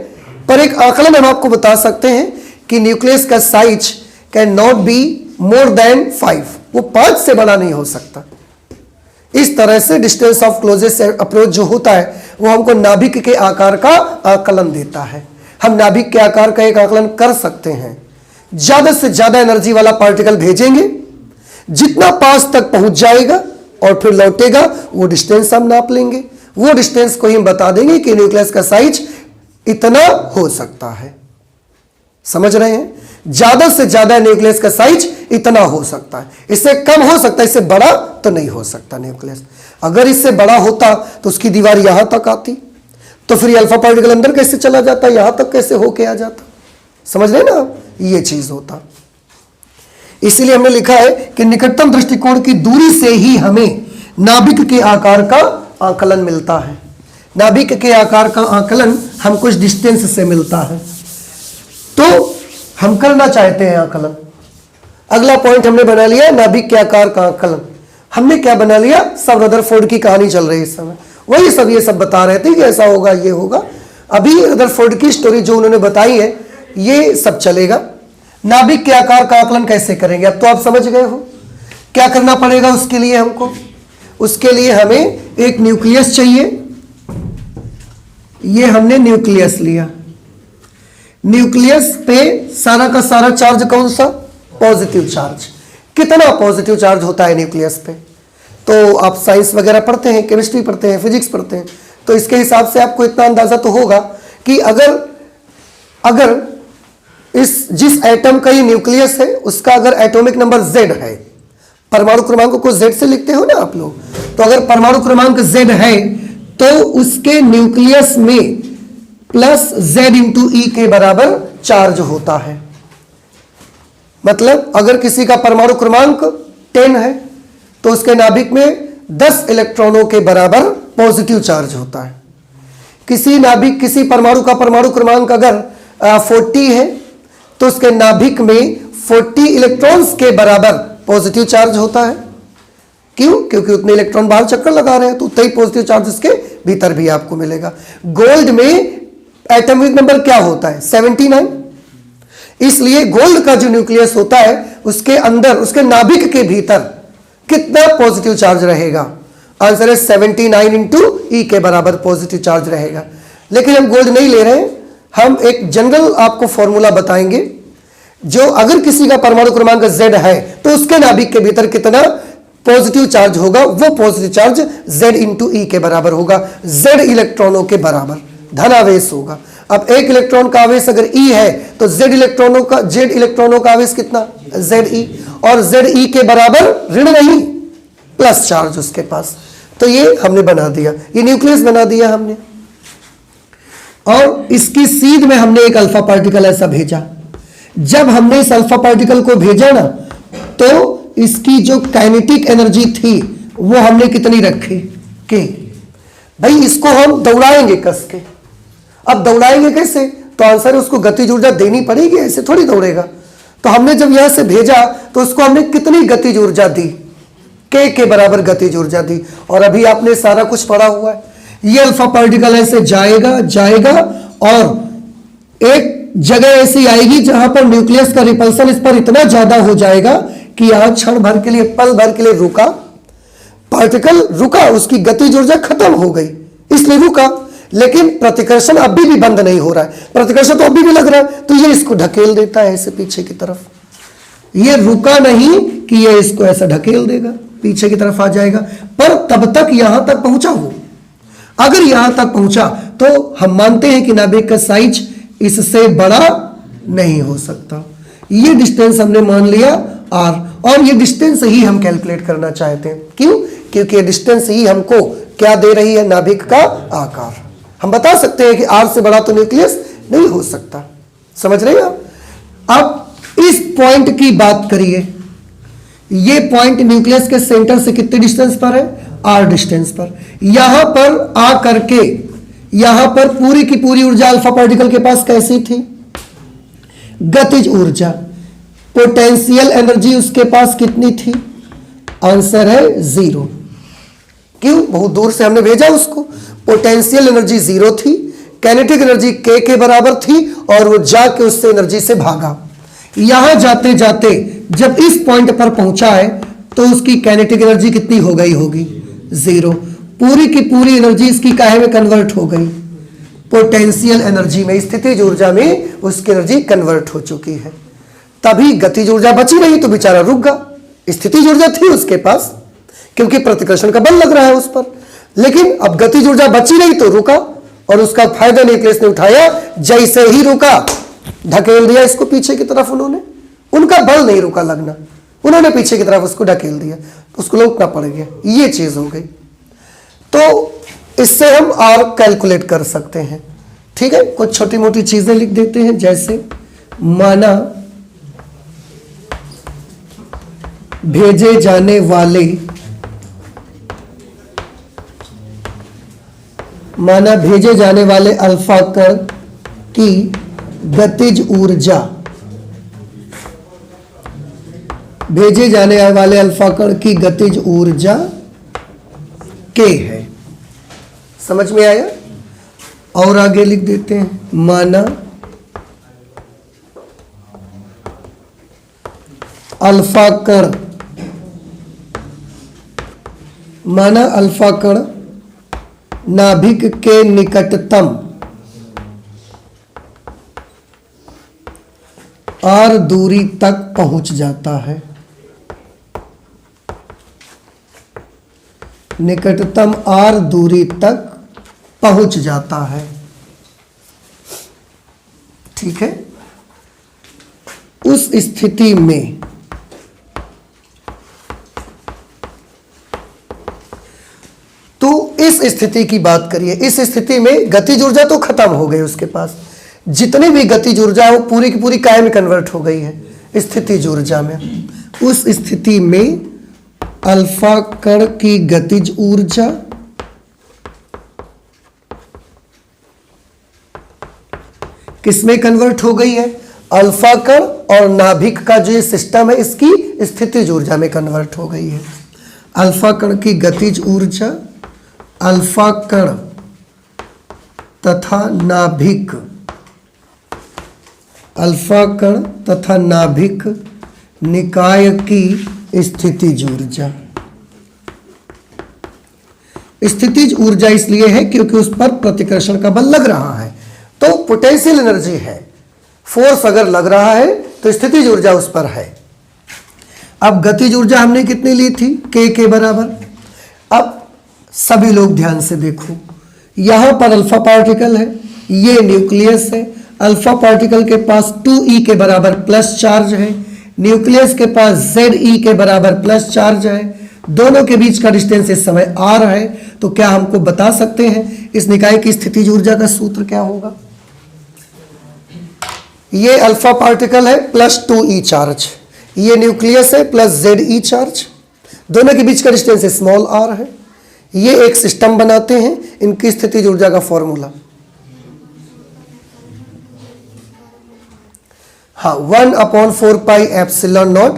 पर एक आकलन हम आपको बता सकते हैं कि न्यूक्लियस का size can not be more than 5, वो 5 से बड़ा नहीं हो सकता। इस तरह से डिस्टेंस ऑफ क्लोजेस्ट अप्रोच जो होता है, वो हमको नाभिक के आकार का आकलन देता है। हम नाभिक के आकार का एक आकलन कर सकते हैं। ज्यादा से ज्यादा एनर्जी वाला पार्टिकल भेजेंगे, जितना पास तक पहुंच जाएगा और फिर लौटेगा, वो डिस्टेंस हम नाप लेंगे, वो डिस्टेंस को ही हम बता देंगे कि न्यूक्लियस का साइज इतना हो सकता है। समझ रहे हैं? ज्यादा से ज्यादा न्यूक्लियस का साइज इतना हो सकता है, इससे कम हो सकता है, इससे बड़ा तो नहीं हो सकता न्यूक्लियस। अगर इससे बड़ा होता तो उसकी दीवार यहां तक आती, तो फिर अल्फा पार्टिकल अंदर कैसे चला जाता, यहां तक कैसे होके आ जाता। समझ रहे ना? ये चीज होता। इसीलिए हमने लिखा है कि निकटतम दृष्टिकोण की दूरी से ही हमें नाभिक के आकार का आकलन मिलता है। नाभिक के आकार का आकलन हम कुछ डिस्टेंस से मिलता है, तो हम करना चाहते हैं आकलन। अगला पॉइंट हमने बना लिया नाभिक के आकार का आकलन। हमने क्या बना लिया? सब रदरफोर्ड की कहानी चल रही है इस समय, वही सब ये सब बता रहे थे कि ऐसा होगा, ये होगा। अभी रदरफोर्ड की स्टोरी जो उन्होंने बताई है ये सब चलेगा। नाभिक के आकार का आकलन कैसे करेंगे? अब तो आप समझ गए हो क्या करना पड़ेगा उसके लिए हमको। उसके लिए हमें एक न्यूक्लियस चाहिए। ये हमने न्यूक्लियस लिया, न्यूक्लियस पे सारा का सारा चार्ज कौन सा? Positive charge. कितना पॉजिटिव चार्ज होता है न्यूक्लियस पे? तो आप साइंस वगैरह पढ़ते हैं, केमिस्ट्री पढ़ते हैं, फिजिक्स पढ़ते हैं, तो इसके हिसाब से आपको इतना अंदाजा तो होगा कि अगर जिस एटम का ये न्यूक्लियस है उसका अगर एटॉमिक नंबर Z है, परमाणु क्रमांक को Z से लिखते हो ना आप लोग, तो अगर परमाणु क्रमांक Z है तो उसके न्यूक्लियस में प्लस Z इंटू ई के बराबर चार्ज होता है। मतलब अगर किसी का परमाणु क्रमांक 10 है तो उसके नाभिक में 10 इलेक्ट्रॉनों के बराबर पॉजिटिव चार्ज होता है। किसी परमाणु का परमाणु क्रमांक अगर 40 है तो उसके नाभिक में 40 इलेक्ट्रॉन्स के बराबर पॉजिटिव चार्ज होता है। क्यों? क्योंकि उतने इलेक्ट्रॉन बाहर चक्कर लगा रहे हैं, तो उतना ही पॉजिटिव चार्ज इसके भीतर भी आपको मिलेगा। गोल्ड में एटॉमिक नंबर क्या होता है? 79। इसलिए गोल्ड का जो न्यूक्लियस होता है उसके अंदर, उसके नाभिक के भीतर कितना पॉजिटिव चार्ज रहेगा? आंसर है 79 इंटू ई के बराबर पॉजिटिव चार्ज रहेगा। लेकिन हम गोल्ड नहीं ले रहे हैं, हम एक जनरल आपको फॉर्मूला बताएंगे जो अगर किसी का परमाणु क्रमांक Z है तो उसके नाभिक के भीतर कितना पॉजिटिव चार्ज होगा, वो पॉजिटिव चार्ज Z इंटू ई के बराबर होगा, Z इलेक्ट्रॉनों के बराबर धनावेश होगा। अब एक इलेक्ट्रॉन का आवेश अगर E है तो Z इलेक्ट्रॉनों का आवेश कितना? Ze, और Ze के बराबर ऋण नहीं, प्लस चार्ज उसके पास। तो ये हमने बना दिया, ये न्यूक्लियस बना दिया हमने। और इसकी सीध में हमने एक अल्फा पार्टिकल ऐसा भेजा। जब हमने इस अल्फा पार्टिकल को भेजा ना, तो इसकी जो काइनेटिक एनर्जी थी वो हमने कितनी रखी? के भाई इसको हम दौड़ाएंगे कस के। अब दौड़ाएंगे कैसे? तो आंसर है उसको गतिज ऊर्जा देनी पड़ेगी, ऐसे थोड़ी दौड़ेगा। तो हमने जब यहां से भेजा तो उसको हमने कितनी गतिज ऊर्जा दी? के बराबर गतिज ऊर्जा दी। और अभी आपने सारा कुछ पढ़ा हुआ है, ये अल्फा पार्टिकल ऐसे जाएगा और एक जगह ऐसी आएगी जहां पर न्यूक्लियस का रिपल्सन इस पर इतना ज्यादा हो जाएगा कि यहां क्षण भर के लिए, पल भर के लिए रुका, पार्टिकल रुका, उसकी गतिज ऊर्जा खत्म हो गई, इसलिए रुका। लेकिन प्रतिकर्षण अभी भी बंद नहीं हो रहा है, प्रतिकर्षण तो अभी भी लग रहा है, तो ये इसको ढकेल देता है ऐसे पीछे की तरफ। ये रुका नहीं कि ये इसको ऐसा ढकेल देगा, पीछे की तरफ आ जाएगा, पर तब तक यहां तक पहुंचा हो। अगर यहां तक पहुंचा तो हम मानते हैं कि नाभिक का साइज इससे बड़ा नहीं हो सकता। ये डिस्टेंस हमने मान लिया r, और ये डिस्टेंस ही हम कैलकुलेट करना चाहते हैं। क्यों? क्योंकि ये डिस्टेंस ही हमको क्या दे रही है? नाभिक का आकार। हम बता सकते हैं कि r से बड़ा तो न्यूक्लियस नहीं हो सकता। समझ रहे हैं आप? अब इस पॉइंट की बात करिए। ये पॉइंट न्यूक्लियस के सेंटर से कितने डिस्टेंस पर है? r डिस्टेंस पर। यहां पर आ करके यहां पर पूरी की पूरी ऊर्जा अल्फा पार्टिकल के पास कैसी थी? गतिज ऊर्जा। पोटेंशियल एनर्जी उसके पास कितनी थी? आंसर है 0। क्यों? बहुत दूर से हमने भेजा उसको, पोटेंशियल एनर्जी 0 थी, काइनेटिक एनर्जी के बराबर थी, और वो जाके उससे एनर्जी से भागा। यहां जाते जाते जब इस पॉइंट पर पहुंचा है तो उसकी काइनेटिक एनर्जी कितनी हो गई होगी? 0। पूरी की पूरी एनर्जी इसकी काहे में कन्वर्ट हो गई? पोटेंशियल एनर्जी में, स्थितिज ऊर्जा में उसकी एनर्जी कन्वर्ट हो चुकी है। तभी गतिज ऊर्जा बची नहीं तो बेचारा रुक गया। स्थितिज ऊर्जा थी उसके पास क्योंकि प्रतिकर्षण का बल लग रहा है उस पर, लेकिन अब गतिज ऊर्जा बची नहीं तो रुका, और उसका फायदा न्यूक्लियस ने उठाया, जैसे ही रुका ढकेल दिया इसको पीछे की तरफ उन्होंने, उनका बल नहीं रुका लगना, उन्होंने पीछे की तरफ उसको ढकेल दिया, उसको लौटना पड़ गया, ये चीज हो गई। तो इससे हम आर कैलकुलेट कर सकते हैं। ठीक है, कुछ छोटी मोटी चीजें लिख देते हैं, जैसे माना भेजे जाने वाले अल्फा कण की गतिज ऊर्जा, भेजे जाने वाले अल्फा कण की गतिज ऊर्जा K है। समझ में आया? और आगे लिख देते हैं, माना अल्फा कण नाभिक के निकटतम r दूरी तक पहुंच जाता है, निकटतम r दूरी तक पहुंच जाता है। ठीक है, उस स्थिति में तो इस स्थिति की बात करिए, इस स्थिति में गतिज ऊर्जा तो खत्म हो गई, उसके पास जितनी भी गतिज ऊर्जा है वो पूरी की पूरी काय में कन्वर्ट हो गई है स्थितिज ऊर्जा में। उस स्थिति में अल्फा कण की गतिज ऊर्जा किसमें कन्वर्ट हो गई है? अल्फा कण और नाभिक का जो ये सिस्टम है इसकी स्थितिज ऊर्जा में कन्वर्ट हो गई है। अल्फा कण की गतिज ऊर्जा अल्फा कण तथा नाभिक, अल्फा कण तथा नाभिक निकाय की स्थितिज ऊर्जा। स्थितिज ऊर्जा इसलिए है क्योंकि उस पर प्रतिकर्षण का बल लग रहा है, तो पोटेंशियल एनर्जी है, फोर्स अगर लग रहा है तो स्थितिज ऊर्जा उस पर है। अब गतिज ऊर्जा हमने कितनी ली थी? K के बराबर। अब सभी लोग ध्यान से देखो, यहां पर अल्फा पार्टिकल है, ये न्यूक्लियस है, अल्फा पार्टिकल के पास 2e के बराबर प्लस चार्ज है, न्यूक्लियस के पास Ze के बराबर प्लस चार्ज है, दोनों के बीच का डिस्टेंस इस समय r है। तो क्या हमको बता सकते हैं इस निकाय की स्थितिज ऊर्जा का सूत्र क्या होगा? ये अल्फा पार्टिकल है प्लस 2e चार्ज, ये न्यूक्लियस है प्लस Ze चार्ज, दोनों के बीच का डिस्टेंस स्मॉल r है, ये एक सिस्टम बनाते हैं, इनकी स्थितिज ऊर्जा का फॉर्मूला हाँ 1/4 पाई epsilon not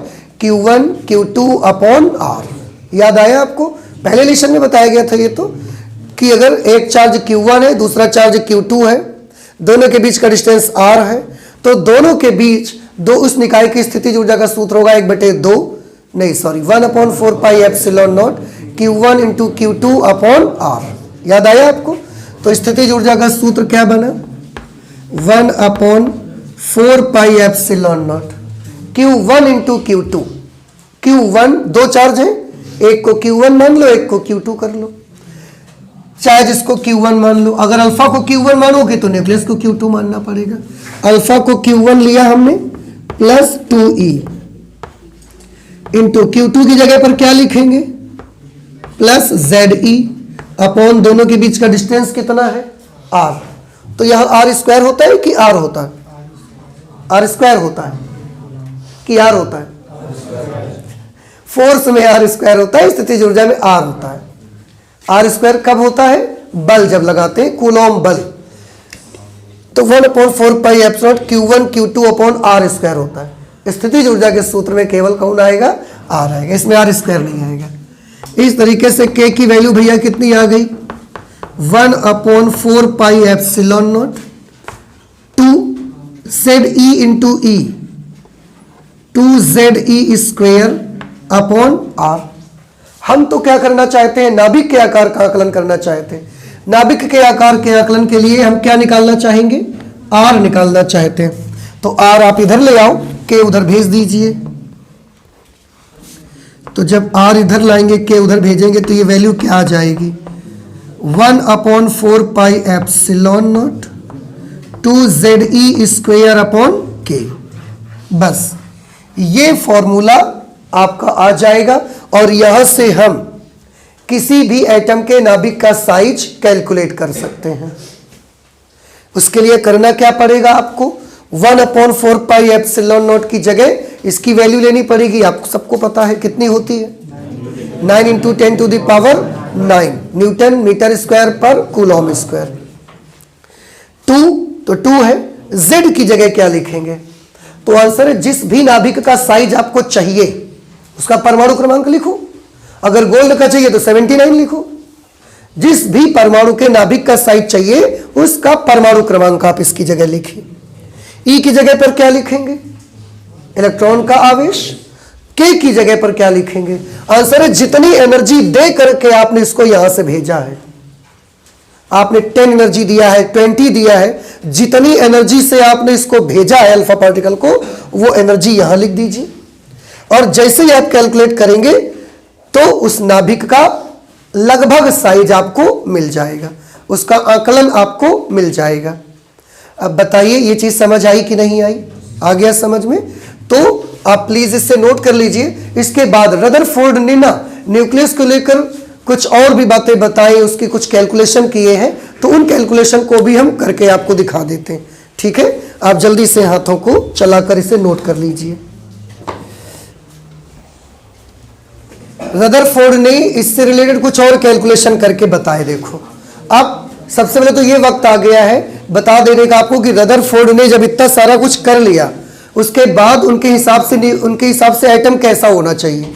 Q1 Q2 upon R। याद आया आपको? पहले लेक्चर में बताया गया था ये तो, कि अगर एक चार्ज Q1 है दूसरा चार्ज Q2 है, दोनों के बीच का डिस्टेंस R है, तो दोनों के बीच दो उस निकाय की स्थितिज ऊर्जा का सूत्र होगा 1/4 पाई epsilon not Q1 into Q2 upon R। याद आया आपको? तो स्थितिज ऊर्जा का सूत्र क्या बना? 1/4 पाई epsilon not Q1 into Q2। Q1 दो चार्ज हैं, एक को Q1 मान लो, एक को Q2 कर लो, चाहे जिसको Q1 मान लो। अगर अल्फा को Q1 मानोगे तो न्यूक्लियस को Q2 मानना पड़ेगा। अल्फा को Q1 लिया हमने प्लस 2e इंटू Q2 की जगह पर क्या लिखेंगे? प्लस Ze अपॉन दोनों के बीच का डिस्टेंस कितना है? R। तो यहां R स्क्वायर होता है कि R होता है? R स्क्वायर होता है कि R होता है? फोर्स में R स्क्वायर होता है, स्थितिज ऊर्जा में R होता है। R स्क्वायर कब होता है? बल जब लगाते हैं, कूलॉम बल। तो 1/4 pi epsilon Q1 Q2 upon R square होता है। स्थितिज ऊर्जा के सूत्र में केवल कौन आएगा? R आएगा, इसमें R स्क्वायर नहीं आएगा। इस तरीके से K की वैल्यू भैया कितनी आ गई? 1/4 पाई epsilon not 2Ze into E 2Ze square upon R। हम तो क्या करना चाहते हैं? नाभिक के आकार का आकलन करना चाहते हैं। नाभिक के आकार के आकलन के लिए हम क्या निकालना चाहेंगे? R निकालना चाहते हैं। तो R आप इधर ले आओ, K उधर भेज दीजिए। तो जब R इधर लाएंगे, K उधर भेजेंगे, तो ये वैल्यू क्या आ जाएगी? 1/4πε0 2ze² k। बस ये फॉर्मूला आपका आ जाएगा और यहां से हम किसी भी एटम के नाभिक का साइज कैलकुलेट कर सकते हैं। उसके लिए करना क्या पड़ेगा, आपको 1/4πε0 की जगह इसकी वैल्यू लेनी पड़ेगी। आपको सबको पता है कितनी होती है, 9 × 10⁹ न्यूटन मीटर स्क्वायर पर कूलॉम स्क्वायर। 2 तो 2 है, z की जगह क्या लिखेंगे, तो आंसर है जिस भी नाभिक का साइज आपको चाहिए उसका परमाणु क्रमांक लिखो। अगर गोल्ड का चाहिए तो 79 लिखो। जिस भी परमाणु के नाभिक का साइज चाहिए उसका परमाणु क्रमांक आप इसकी जगह लिखिए। ई की जगह पर क्या लिखेंगे, इलेक्ट्रॉन का आवेश। के की जगह पर क्या लिखेंगे, आंसर है जितनी एनर्जी दे करके आपने इसको यहां से भेजा है। आपने 10 एनर्जी दिया है, 20 दिया है, जितनी एनर्जी से आपने इसको भेजा है अल्फा पार्टिकल को, वो एनर्जी यहां लिख दीजिए। और जैसे ही आप कैलकुलेट करेंगे तो उस नाभिक का लगभग साइज आपको मिल जाएगा, उसका आकलन आपको मिल जाएगा। अब बताइए ये चीज समझ आई कि नहीं आई, आ गया समझ में? तो आप प्लीज इससे नोट कर लीजिए। इसके बाद रदरफोर्ड ने ना न्यूक्लियस को लेकर कुछ और भी बातें बताई, उसकी कुछ कैलकुलेशन किए हैं, तो उन कैलकुलेशन को भी हम करके आपको दिखा देते हैं। ठीक है, आप जल्दी से हाथों को चलाकर इसे नोट कर लीजिए। रदरफोर्ड ने इससे रिलेटेड कुछ और कैलकुलेशन करके बताए। देखो, अब सबसे पहले तो ये वक्त आ गया है बता देने का आपको कि रदरफोर्ड ने जब इतना सारा कुछ कर लिया, उसके बाद उनके हिसाब से एटम कैसा होना चाहिए।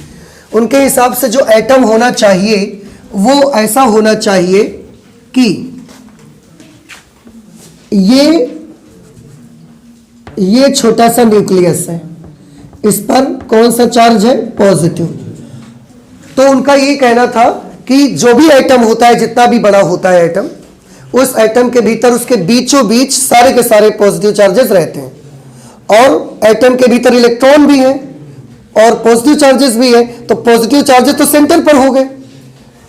उनके हिसाब से जो एटम होना चाहिए वो ऐसा होना चाहिए कि ये छोटा सा न्यूक्लियस है, इस पर कौन सा चार्ज है, पॉजिटिव। तो उनका ये कहना था कि जो भी एटम होता है, जितना भी बड़ा होता है एटम, उस एटम के भीतर उसके बीचों बीच सारे के सारे पॉजिटिव चार्जेस रहते हैं। और एटम के भीतर इलेक्ट्रॉन भी है और पॉजिटिव चार्जेस भी है, तो पॉजिटिव चार्जेस तो सेंटर पर हो गए।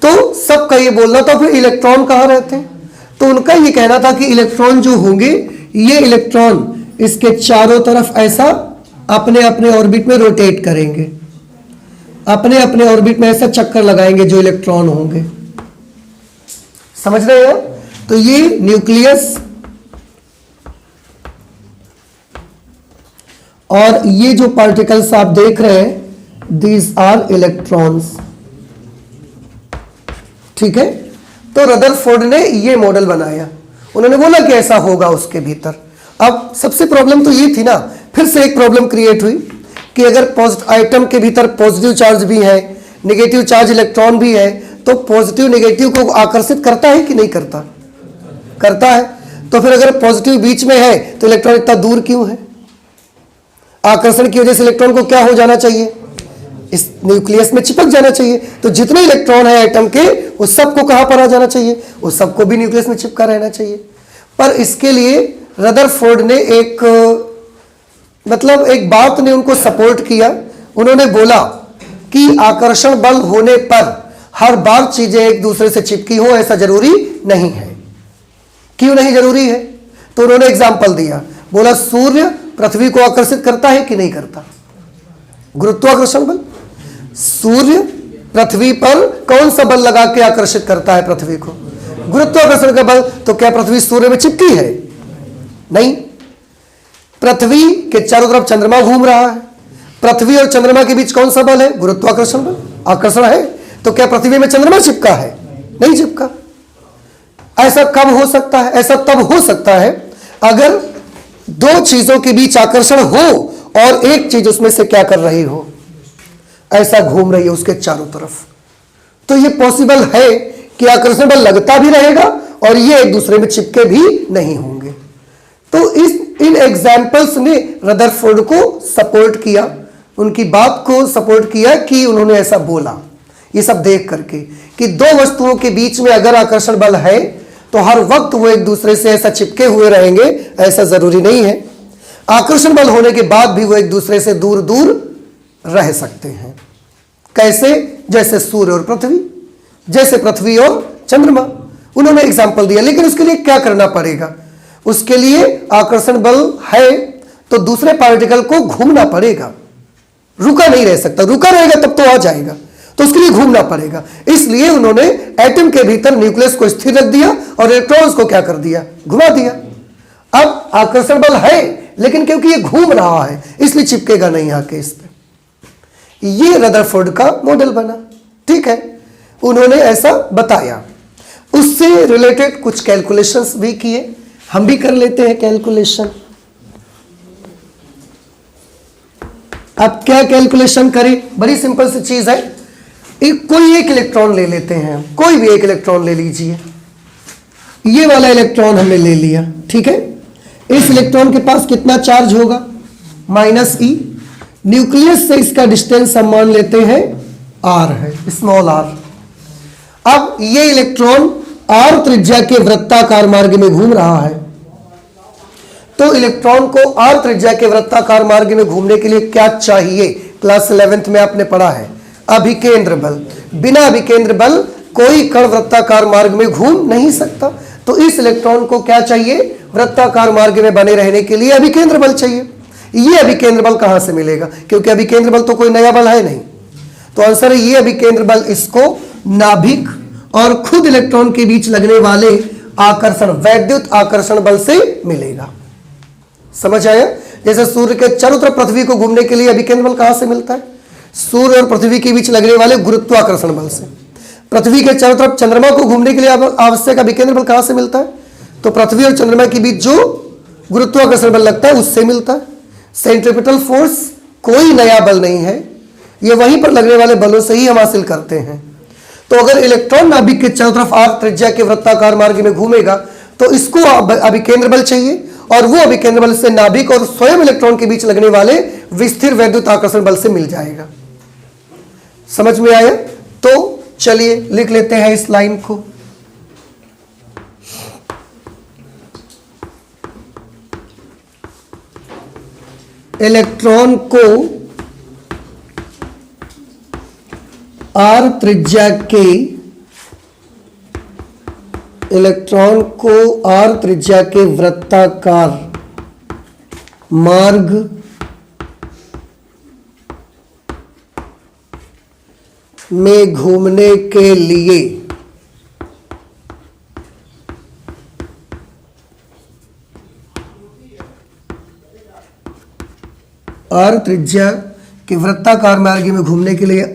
तो सबका ये बोलना था फिर इलेक्ट्रॉन कहाँ रहते हैं, तो उनका ये कहना था कि इलेक्ट्रॉन जो होंगे, ये इलेक्ट्रॉन इसके चारों तरफ ऐसा अपने अपने ऑर्बिट में रोटेट करेंगे, अपने अपने ऑर्बिट में ऐसा चक्कर लगाएंगे जो इलेक्ट्रॉन होंगे। समझ रहे हो? तो ये न्यूक्लियस और ये जो पार्टिकल्स आप देख रहे हैं, दीज आर इलेक्ट्रॉन्स। ठीक है, तो रदरफोर्ड ने ये मॉडल बनाया, उन्होंने बोला कि ऐसा होगा उसके भीतर। अब सबसे प्रॉब्लम तो ये थी ना, फिर से एक प्रॉब्लम क्रिएट हुई कि अगर आइटम के भीतर पॉजिटिव चार्ज भी है, नेगेटिव चार्ज इलेक्ट्रॉन भी है, तो पॉजिटिव नेगेटिव को आकर्षित करता है कि नहीं करता, करता है। तो फिर अगर पॉजिटिव बीच में है तो इलेक्ट्रॉन इतना दूर क्यों है? आकर्षण की वजह से इलेक्ट्रॉन को क्या हो जाना चाहिए, इस न्यूक्लियस में चिपक जाना चाहिए। तो जितने इलेक्ट्रॉन है एटम के, उस सबको कहां पर आ जाना चाहिए, उस सबको भी न्यूक्लियस में चिपका रहना चाहिए। पर इसके लिए रदरफोर्ड ने एक बात ने उनको सपोर्ट किया। उन्होंने बोला कि आकर्षण बल होने पर हर बार चीजें एक दूसरे से चिपकी हो ऐसा जरूरी नहीं है। क्यों नहीं जरूरी है? तो उन्होंने एग्जाम्पल दिया, बोला सूर्य पृथ्वी को आकर्षित करता है कि नहीं करता, गुरुत्वाकर्षण बल। सूर्य पृथ्वी पर कौन सा बल लगा के आकर्षित करता है पृथ्वी को, गुरुत्वाकर्षण का बल। तो क्या पृथ्वी सूर्य में चिपकी है? नहीं। पृथ्वी के चारों तरफ चंद्रमा घूम रहा है, पृथ्वी और चंद्रमा के बीच कौन सा बल है, गुरुत्वाकर्षण बल, आकर्षण है। तो क्या पृथ्वी में चंद्रमा चिपका है? नहीं चिपका। ऐसा कब हो सकता है? ऐसा तब हो सकता है अगर दो चीजों के बीच आकर्षण हो और एक चीज उसमें से क्या कर रही हो, ऐसा घूम रही है उसके चारों तरफ। तो ये पॉसिबल है कि आकर्षण बल लगता भी रहेगा और ये एक दूसरे में चिपके भी नहीं होंगे। तो इन एग्जाम्पल्स ने रदरफोर्ड को सपोर्ट किया, उनकी बात को सपोर्ट किया कि उन्होंने ऐसा बोला, ये सब देख करके कि दो वस्तुओं के बीच में अगर आकर्षण बल है तो हर वक्त वो एक दूसरे से ऐसा चिपके हुए रहेंगे, ऐसा जरूरी नहीं है। आकर्षण बल होने के बाद भी वो एक दूसरे से दूर दूर रह सकते हैं। कैसे? जैसे सूर्य और पृथ्वी, जैसे पृथ्वी और चंद्रमा। उन्होंने एग्जाम्पल दिया, लेकिन उसके लिए क्या करना पड़ेगा? उसके लिए आकर्षण बल है तो दूसरे पार्टिकल को घूमना पड़ेगा, रुका नहीं रह सकता, रुका रहेगा तब तो आ जाएगा, तो उसके लिए घूमना पड़ेगा। इसलिए उन्होंने एटम के भीतर न्यूक्लियस को स्थिर रख दिया और इलेक्ट्रॉन्स को क्या कर दिया? घुमा दिया। अब आकर्षण बल है, लेकिन क्योंकि ये घूम रहा है इसलिए चिपकेगा नहीं आके इस पे। ये रदरफोर्ड का मॉडल बना, ठीक है, उन्होंने ऐसा बताया। उससे रिलेटेड कुछ कैलकुलेशंस भी किए, हम भी कर लेते हैं कैलकुलेशन। अब क्या कैलकुलेशन करें? बड़ी सिंपल सी चीज है, कोई एक इलेक्ट्रॉन ले लेते हैं, कोई भी एक इलेक्ट्रॉन ले लीजिए। ये वाला इलेक्ट्रॉन हमने ले लिया, ठीक है। इस इलेक्ट्रॉन के पास कितना चार्ज होगा? -e। न्यूक्लियस से इसका डिस्टेंस हम मान लेते हैं r है, स्मॉल r। अब ये इलेक्ट्रॉन r त्रिज्या के वृत्ताकार मार्ग में घूम रहा है, तो इलेक्ट्रॉन को r त्रिज्या के वृत्ताकार मार्ग में घूमने के लिए क्या चाहिए? क्लास 11th में आपने पढ़ा है, अभिकेंद्र बल। बिना अभिकेंद्र बल कोई कण वृत्ताकार मार्ग में घूम नहीं सकता, तो इस इलेक्ट्रॉन को क्या चाहिए? वृत्ताकार मार्ग में बने रहने के लिए अभिकेंद्र बल चाहिए। ये अभिकेंद्र बल कहां से मिलेगा? क्योंकि अभिकेंद्र बल तो कोई नया बल है नहीं, तो आंसर है ये अभिकेंद्र बल इसको नाभिक और खुद इलेक्ट्रॉन के बीच लगने वाले आकर्षण, वैद्युत आकर्षण बल से मिलेगा। समझ आया? जैसे सूर्य के चारों तरफ पृथ्वी को घूमने के लिए अभिकेंद्र बल कहां से मिलता है? सूर्य और पृथ्वी के बीच लगने वाले गुरुत्वाकर्षण बल से। पृथ्वी के चारों तरफ चंद्रमा को घूमने के लिए आवश्यक अभिकेंद्र बल कहां से मिलता है? तो पृथ्वी और चंद्रमा के बीच जो गुरुत्वाकर्षण बल लगता है उससे मिलता है। सेंट्रीपिटल फोर्स कोई नया बल नहीं है, ये वहीं पर लगने वाले बलों से ही हम हासिल करते हैं। तो अगर इलेक्ट्रॉन नाभिक के चारों तरफ r त्रिज्या के वृत्ताकार मार्ग में घूमेगा तो इसको अभिकेंद्र बल चाहिए, और वो अभिकेंद्र बल से नाभिक और स्वयं इलेक्ट्रॉन के बीच लगने वाले विस्थिर वैद्युत आकर्षण बल से मिल जाएगा। समझ में आया? तो चलिए लिख लेते हैं इस लाइन को। इलेक्ट्रॉन को r त्रिज्या के वृत्ताकार मार्ग में घूमने के लिए r त्रिज्या के वृत्ताकार मार्ग में घूमने के लिए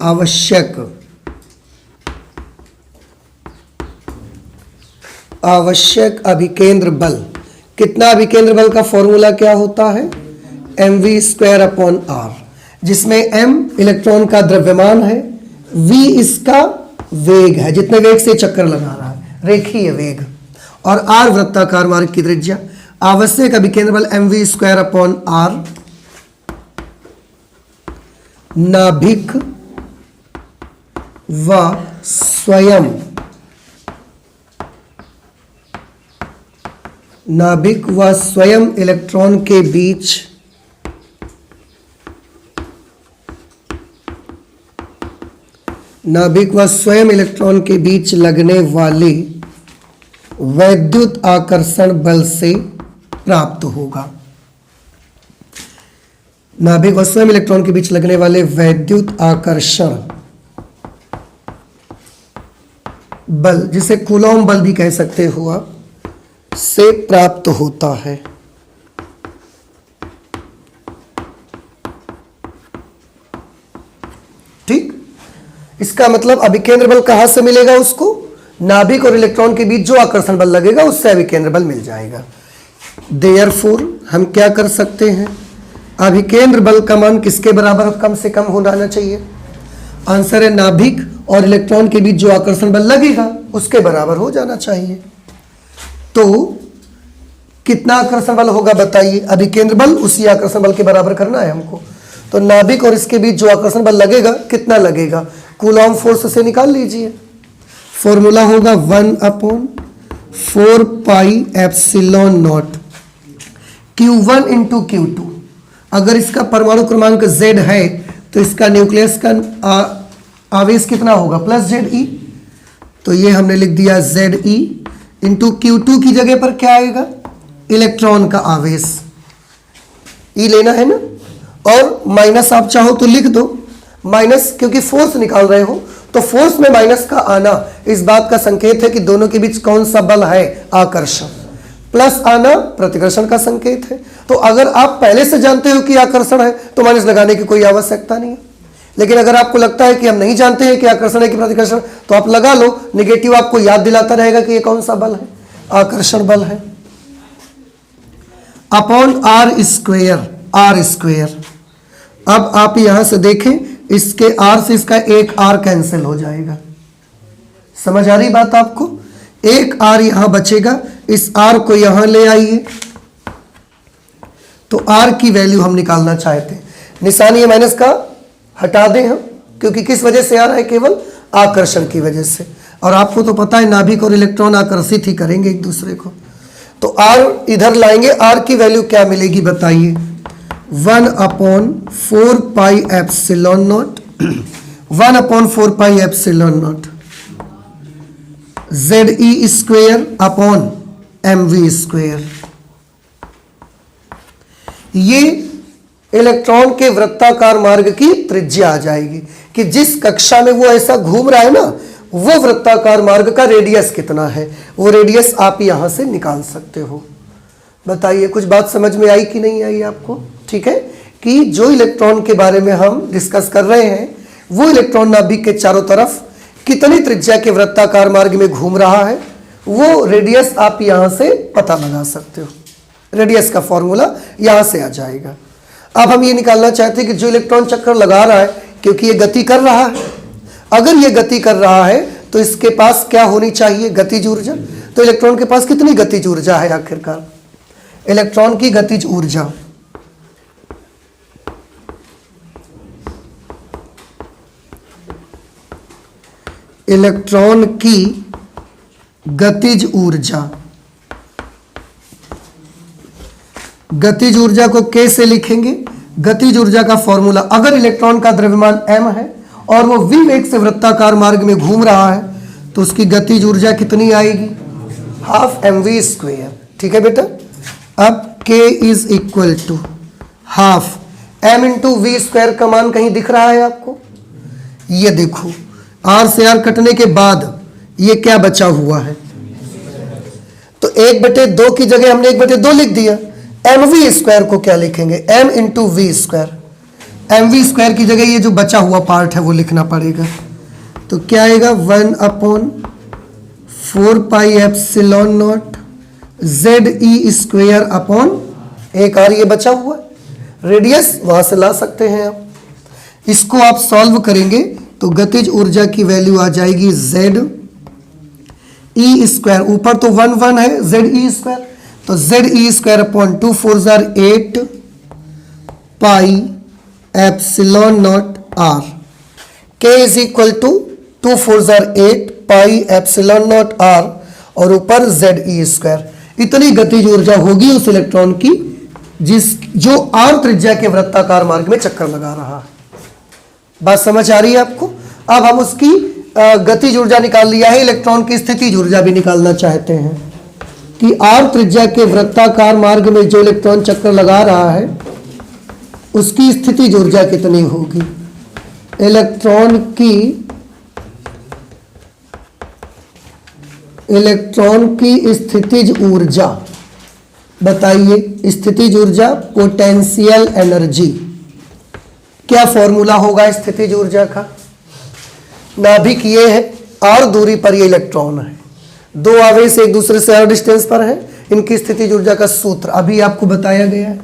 आवश्यक अभिकेंद्र बल। कितना अभिकेंद्र बल का फॉर्मूला क्या होता है? mv²/r, जिसमें m इलेक्ट्रॉन का द्रव्यमान है, v इसका वेग है, जितने वेग से चक्कर लगा रहा है, रेखीय वेग, और r वृत्ताकार मार्ग की त्रिज्या। आवश्यक अभिकेंद्र बल mv²/r नाभिक व स्वयं इलेक्ट्रॉन के बीच लगने वाले वैद्युत आकर्षण बल से प्राप्त होगा। नाभिक व स्वयं इलेक्ट्रॉन के बीच लगने वाले वैद्युत आकर्षण बल, जिसे कूलॉम बल भी कह सकते हो आप, से प्राप्त होता है। ठीक, इसका मतलब अभिकेंद्र बल कहां से मिलेगा? उसको नाभिक और इलेक्ट्रॉन के बीच जो आकर्षण बल लगेगा उससे अभिकेंद्र बल मिल जाएगा। देयरफॉर हम क्या कर सकते हैं? अभिकेंद्र बल का मान किसके बराबर कम से कम होना चाहिए? आंसर है नाभिक और इलेक्ट्रॉन के बीच जो आकर्षण बल लगेगा उसके बराबर हो जाना चाहिए। तो कितना आकर्षण बल होगा बताइए? अभिकेंद्र बल उसी आकर्षण बल के बराबर करना है हमको। तो नाभिक और इसके बीच जो आकर्षण बल लगेगा कितना लगेगा? कूलॉम फोर्स से निकाल लीजिए। फॉर्मूला होगा 1/4πε0 Q1 × Q2। अगर इसका परमाणु क्रमांक Z है तो इसका न्यूक्लियस का आवेश कितना होगा? +Ze। तो ये हमने लिख दिया Ze इंटू Q2 की जगह पर क्या आएगा, इलेक्ट्रॉन का आवेश, ई लेना है ना, और माइनस आप चाहो तो लिख दो माइनस, क्योंकि फोर्स निकाल रहे हो तो फोर्स में माइनस का आना इस बात का संकेत है कि दोनों के बीच कौन सा बल है, आकर्षण, प्लस आना प्रतिकर्षण का संकेत है। तो अगर आप पहले से जानते हो कि आकर्षण है तो माइनस लगाने की कोई आवश्यकता नहीं है, लेकिन अगर आपको लगता है कि हम नहीं जानते हैं कि आकर्षण है कि प्रतिकर्षण, तो आप लगा लो, निगेटिव आपको याद दिलाता रहेगा कि ये कौन सा बल है, आकर्षण बल है। अपॉन आर स्क्वेयर, अब आप यहां से देखें, इसके आर से इसका एक आर कैंसिल हो जाएगा, समझ आ रही बात आपको, एक आर यहां बचेगा, इस आर को यहां ले आइए, तो आर की वैल्यू हम निकालना चाहते हैं, निशान ये माइनस का हटा दें हम, क्योंकि किस वजह से आ रहा है, केवल आकर्षण की वजह से, और आपको तो पता है नाभिक और इलेक्ट्रॉन आकर्षित ही करेंगे एक दूसरे को, तो आर इधर लाएंगे, आर की वैल्यू क्या मिलेगी बताइए, 1/4 पाई epsilon not, 1/4 pi epsilon not ZE square upon MV square. ये इलेक्ट्रॉन के वृत्ताकार मार्ग की त्रिज्या आ जाएगी कि जिस कक्षा में वो ऐसा घूम रहा है ना, वो वृत्ताकार मार्ग का रेडियस कितना है, वो रेडियस आप यहां से निकाल सकते हो। बताइए कुछ बात समझ में आई कि नहीं आई आपको? ठीक है, कि जो इलेक्ट्रॉन के बारे में हम डिस्कस कर रहे हैं, वो इलेक्ट्रॉन नाभिक के चारों तरफ कितनी त्रिज्या के वृत्ताकार मार्ग में घूम रहा है, वो रेडियस आप यहां से पता लगा सकते हो, रेडियस का फॉर्मूला यहां से आ जाएगा। अब हम ये निकालना चाहते हैं कि जो इलेक्ट्रॉन चक्कर लगा रहा है, क्योंकि ये गति कर रहा है, अगर ये गति कर रहा है तो इसके पास क्या होनी चाहिए, गतिज ऊर्जा। तो इलेक्ट्रॉन के पास कितनी गतिज ऊर्जा है आखिरकार, इलेक्ट्रॉन की गतिज ऊर्जा, इलेक्ट्रॉन की गतिज ऊर्जा, गतिज ऊर्जा को कैसे लिखेंगे, गतिज ऊर्जा का फॉर्मूला, अगर इलेक्ट्रॉन का द्रव्यमान m है और वो v वेग से वृत्ताकार मार्ग में घूम रहा है तो उसकी गतिज ऊर्जा कितनी आएगी, हाफ mv स्क्वेयर। ठीक है बेटा, अब k is equal to half m into v square का मान कहीं दिख रहा है आपको, ये देखो r से r कटने के बाद ये क्या बचा हुआ है, तो 1/2 की जगह हमने 1/2 लिख दिया, mv स्क्वायर को क्या लिखेंगे, m into v square, mv square की जगह ये जो बचा हुआ पार्ट है वो लिखना पड़ेगा, तो क्या आएगा 1/4 पाई epsilon not ZE square upon एक आर ये बचा हुआ रेडियस वहां से ला सकते हैं आप। इसको आप सॉल्व करेंगे तो गतिज ऊर्जा की वैल्यू आ जाएगी ZE स्क्वायर, ऊपर तो 1 है ZE स्क्वायर, तो ZE square upon 2 4 8 pi epsilon naught R, K is equal to 2 4 8 pi epsilon naught R और ऊपर ZE स्क्वायर। इतनी गतिज ऊर्जा होगी उस इलेक्ट्रॉन की जो R त्रिज्या के वृत्ताकार मार्ग में चक्कर लगा रहा है। बात समझ आ रही है आपको? अब हम उसकी गतिज ऊर्जा निकाल लिया है, इलेक्ट्रॉन की स्थितिज ऊर्जा भी निकालना चाहते हैं कि R त्रिज्या के वृत्ताकार मार्ग में जो इलेक्ट्रॉन चक्कर लगा रहा है उसकी स्थितिज ऊर्जा कितनी होगी, इलेक्ट्रॉन की स्थितिज ऊर्जा बताइए, स्थितिज ऊर्जा पोटेंशियल एनर्जी, क्या फॉर्मूला होगा स्थितिज ऊर्जा का, नाभिक ये है, r दूरी पर ये इलेक्ट्रॉन है, दो आवेश एक दूसरे से r डिस्टेंस पर है, इनकी स्थितिज ऊर्जा का सूत्र अभी आपको बताया गया है,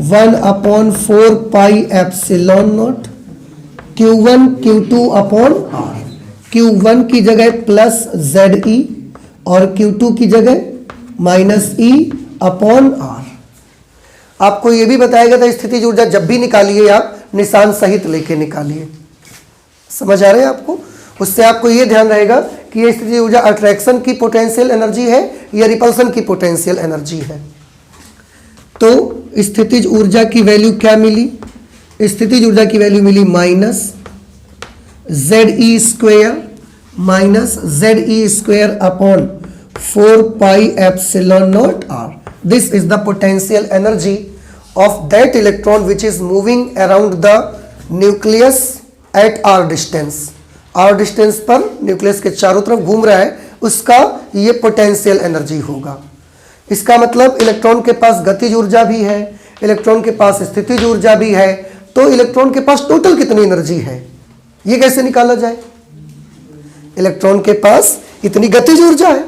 1/4 पाई epsilon not Q1 Q2 upon R, Q1 की जगह प्लस ZE और Q2 की जगह माइनस E अपॉन R। आपको यह भी बताया गया था स्थितिज ऊर्जा जब भी निकालिए आप निशान सहित लेके निकालिए, समझ आ रहे हैं आपको? उससे आपको यह ध्यान रहेगा कि यह स्थितिज ऊर्जा अट्रैक्शन की पोटेंशियल एनर्जी है या रिपल्सन की पोटेंशियल एनर्जी है। तो स्थितिज ऊर्जा की वैल्यू क्या मिली, स्थितिज ऊर्जा की वैल्यू मिली minus ZE square upon 4 pi epsilon naught r. This is the potential energy of that electron which is moving around the nucleus at r distance. r distance पर न्यूक्लियस के चारों तरफ घूम रहा है, उसका ये पोटेंशियल एनर्जी होगा। इसका मतलब इलेक्ट्रॉन के पास गतिज ऊर्जा भी है, इलेक्ट्रॉन के पास स्थितिज ऊर्जा भी है, तो इलेक्ट्रॉन के पास टोटल कितनी एनर्जी है ये कैसे निकाला जाए? इलेक्ट्रॉन के पास इतनी गतिज ऊर्जा है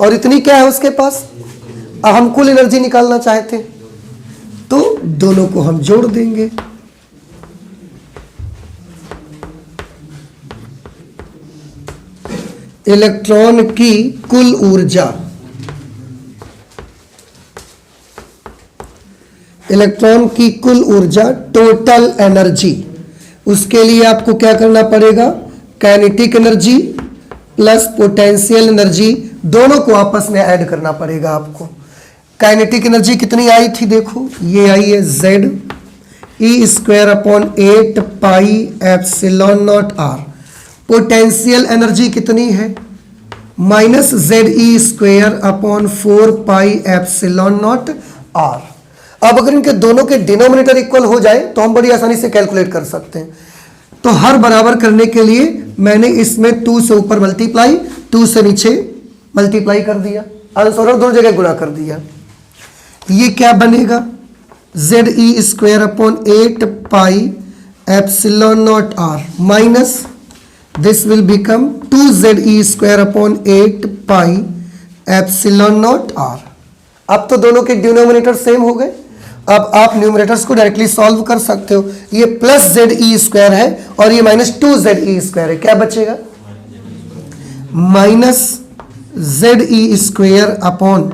और इतनी क्या है उसके पास, हम कुल एनर्जी निकालना चाहते हैं तो दोनों को हम जोड़ देंगे। इलेक्ट्रॉन की कुल ऊर्जा, इलेक्ट्रॉन की कुल ऊर्जा टोटल एनर्जी, उसके लिए आपको क्या करना पड़ेगा, kinetic energy plus potential energy दोनों को आपस में ऐड करना पड़ेगा आपको। काइनेटिक एनर्जी कितनी आई थी देखो, ये आई है Z E square upon 8 pi epsilon naught R। Potential energy कितनी है, माइनस ZE स्क्वायर अपॉन 4 पाई एप्सिलॉन नॉट R। अब अगर इनके दोनों के डिनोमिनेटर इक्वल हो जाए तो हम बड़ी आसानी से कैलकुलेट कर सकते हैं। तो हर बराबर करने के लिए मैंने इसमें 2 से ऊपर मल्टीप्लाई, 2 से नीचे मल्टीप्लाई कर दिया, आंसर और दोनों जगह गुणा कर दिया। ये क्या बनेगा, ZE square upon 8 pi epsilon naught R minus this will become 2ZE square upon 8 pi epsilon naught R। अब तो दोनों के डिनोमिनेटर सेम हो गए, अब आप न्यूमरेटर्स को डायरेक्टली सॉल्व कर सकते हो। ये प्लस ZE स्क्वायर है और ये माइनस 2ZE स्क्वायर है, क्या बचेगा, minus ZE square upon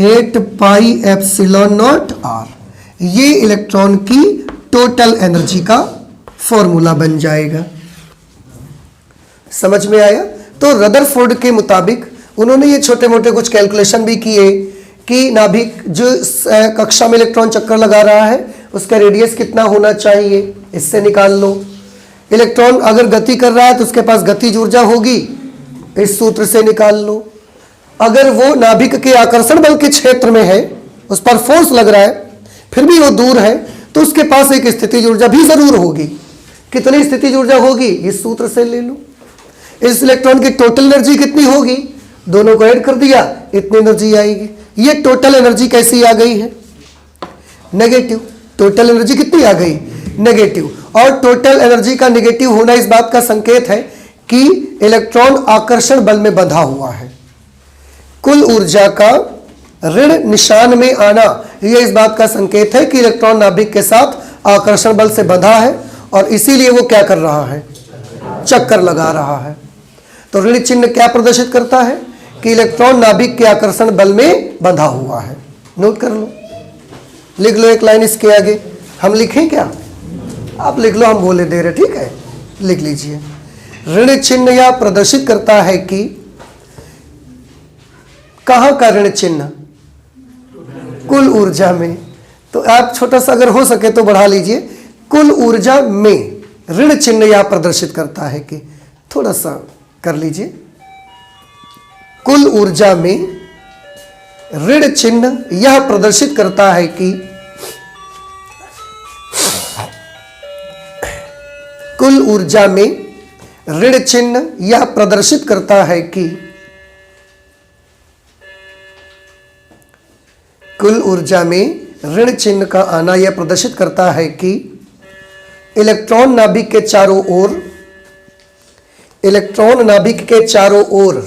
8 pi epsilon naught R। ये इलेक्ट्रॉन की टोटल एनर्जी का फॉर्मूला बन जाएगा। समझ में आया? तो रदरफोर्ड के मुताबिक उन्होंने ये छोटे मोटे कुछ कैलकुलेशन भी किए कि नाभिक जो कक्षा में इलेक्ट्रॉन चक्कर लगा रहा है उसका रेडियस कितना होना चाहिए, इससे निकाल लो। इलेक्ट्रॉन अगर गति कर रहा है तो उसके पास गतिज ऊर्जा होगी, इस सूत्र से निकाल लो। अगर वो नाभिक के आकर्षण बल के क्षेत्र में है, उस पर फोर्स लग रहा है, फिर भी वो दूर है, तो उसके पास एक स्थितिज ऊर्जा भी जरूर होगी। कितनी स्थितिज ऊर्जा होगी, इस सूत्र से ले लो। इस इलेक्ट्रॉन की टोटल एनर्जी कितनी होगी, दोनों को ऐड कर दिया, इतनी एनर्जी आएगी। ये टोटल एनर्जी कैसी आ गई है, नेगेटिव। टोटल एनर्जी कितनी आ गई, नेगेटिव। और टोटल एनर्जी का नेगेटिव होना इस बात का संकेत है कि इलेक्ट्रॉन आकर्षण बल में बंधा हुआ है। कुल ऊर्जा का ऋण निशान में आना यह इस बात का संकेत है कि इलेक्ट्रॉन नाभिक के साथ आकर्षण बल से बंधा है और इसीलिए वो क्या कर रहा है, चक्कर लगा रहा है। तो ऋण चिन्ह क्या प्रदर्शित करता है कि इलेक्ट्रॉन नाभिक के आकर्षण बल में बंधा हुआ है। नोट कर लो, लिख लो एक लाइन इसके आगे। हम लिखें क्या, आप लिख लो, हम बोले दे रहे, ठीक है, लिख लीजिए। ऋण चिन्ह यह प्रदर्शित करता है कि कहां का ऋण चिन्ह, कुल ऊर्जा में। तो आप छोटा सा अगर हो सके तो बढ़ा लीजिए, कुल ऊर्जा में ऋण चिन्ह यह प्रदर्शित करता है कि, थोड़ा सा कर लीजिए, कुल ऊर्जा में ऋण चिन्ह यह प्रदर्शित करता है कि कुल ऊर्जा में ऋण चिन्ह यह प्रदर्शित करता है कि कुल ऊर्जा में ऋण चिन्ह का आना यह प्रदर्शित करता है कि इलेक्ट्रॉन नाभिक के चारों ओर, इलेक्ट्रॉन नाभिक के चारों ओर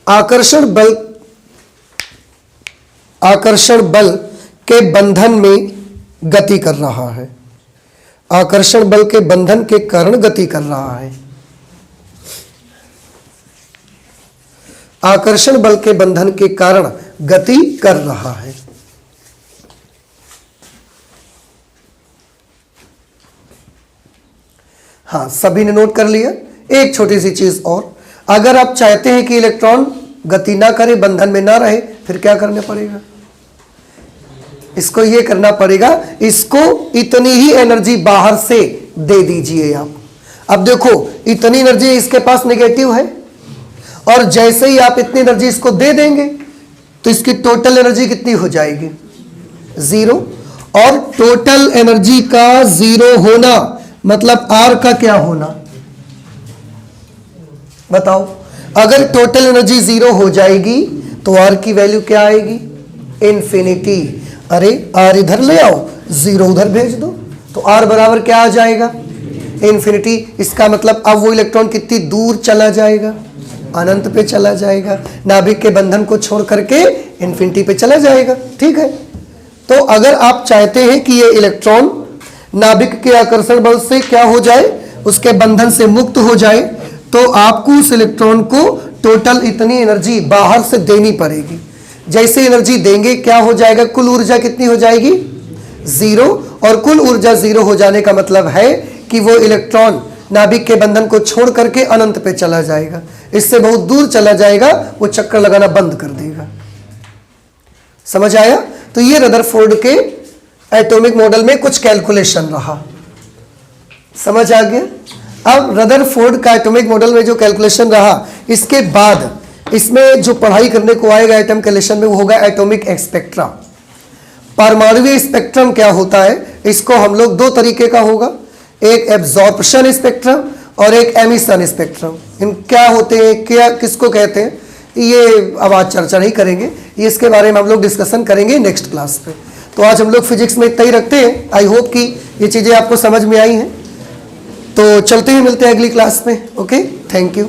आकर्षण बल के बंधन में गति कर रहा है। आकर्षण बल के बंधन के कारण गति कर रहा है। आकर्षण बल के बंधन के कारण गति कर रहा है। हाँ, सभी ने नोट कर लिया। एक छोटी सी चीज और, अगर आप चाहते हैं कि इलेक्ट्रॉन गति ना करे, बंधन में ना रहे, फिर क्या करना पड़ेगा, इसको ये करना पड़ेगा, इसको इतनी ही एनर्जी बाहर से दे दीजिए आप। अब देखो इतनी एनर्जी इसके पास नेगेटिव है, और जैसे ही आप इतनी एनर्जी इसको दे देंगे तो इसकी टोटल एनर्जी कितनी हो जाएगी, 0। और टोटल एनर्जी का 0 होना मतलब आर का क्या होना, बताओ। अगर टोटल एनर्जी 0 हो जाएगी तो आर की वैल्यू क्या आएगी, इन्फिनिटी। अरे आर इधर ले आओ, 0 उधर भेज दो, तो आर बराबर क्या आ जाएगा, इन्फिनिटी। इसका मतलब अब वो इलेक्ट्रॉन कितनी दूर चला जाएगा, अनंत पे चला जाएगा, नाभिक के बंधन को छोड़ करके इन्फिनिटी पे चला जाएगा। ठीक है, तो अगर आप चाहते हैं कि ये इलेक्ट्रॉन नाभिक के आकर्षण बल से क्या हो जाए, उसके बंधन से मुक्त हो जाए, तो आपको उस इलेक्ट्रॉन को टोटल इतनी एनर्जी बाहर से देनी पड़ेगी। जैसे एनर्जी देंगे क्या हो जाएगा, कुल ऊर्जा कितनी हो जाएगी, 0। और कुल ऊर्जा 0 हो जाने का मतलब है कि वो इलेक्ट्रॉन नाभिक के बंधन को छोड़ करके अनंत पे चला जाएगा, इससे बहुत दूर चला जाएगा, वो चक्कर लगाना बंद कर देगा। समझ आया? तो ये रदरफोर्ड के एटॉमिक मॉडल में कुछ कैलकुलेशन रहा, समझ आ गया। अब रदरफोर्ड का एटॉमिक मॉडल में जो कैलकुलेशन रहा, इसके बाद इसमें जो पढ़ाई करने को आएगा एटम कैलकुलेशन में, वो होगा एटॉमिक स्पेक्ट्रा। परमाणुवीय स्पेक्ट्रम क्या होता है, इसको हम लोग दो तरीके का होगा, एक एब्जॉर्प्शन स्पेक्ट्रम और एक एमिशन स्पेक्ट्रम। इन क्या होते हैं, क्या किसको कहते हैं, ये अब आज चर्चा नहीं करेंगे, ये इसके बारे में हम लोग डिस्कशन करेंगे नेक्स्ट क्लास पे। तो आज हम लोग फिजिक्स में इतना ही रखते हैं। आई होप कि ये चीज़ें आपको समझ में आई हैं। तो चलते हैं, मिलते हैं अगली क्लास में। Okay, thank you.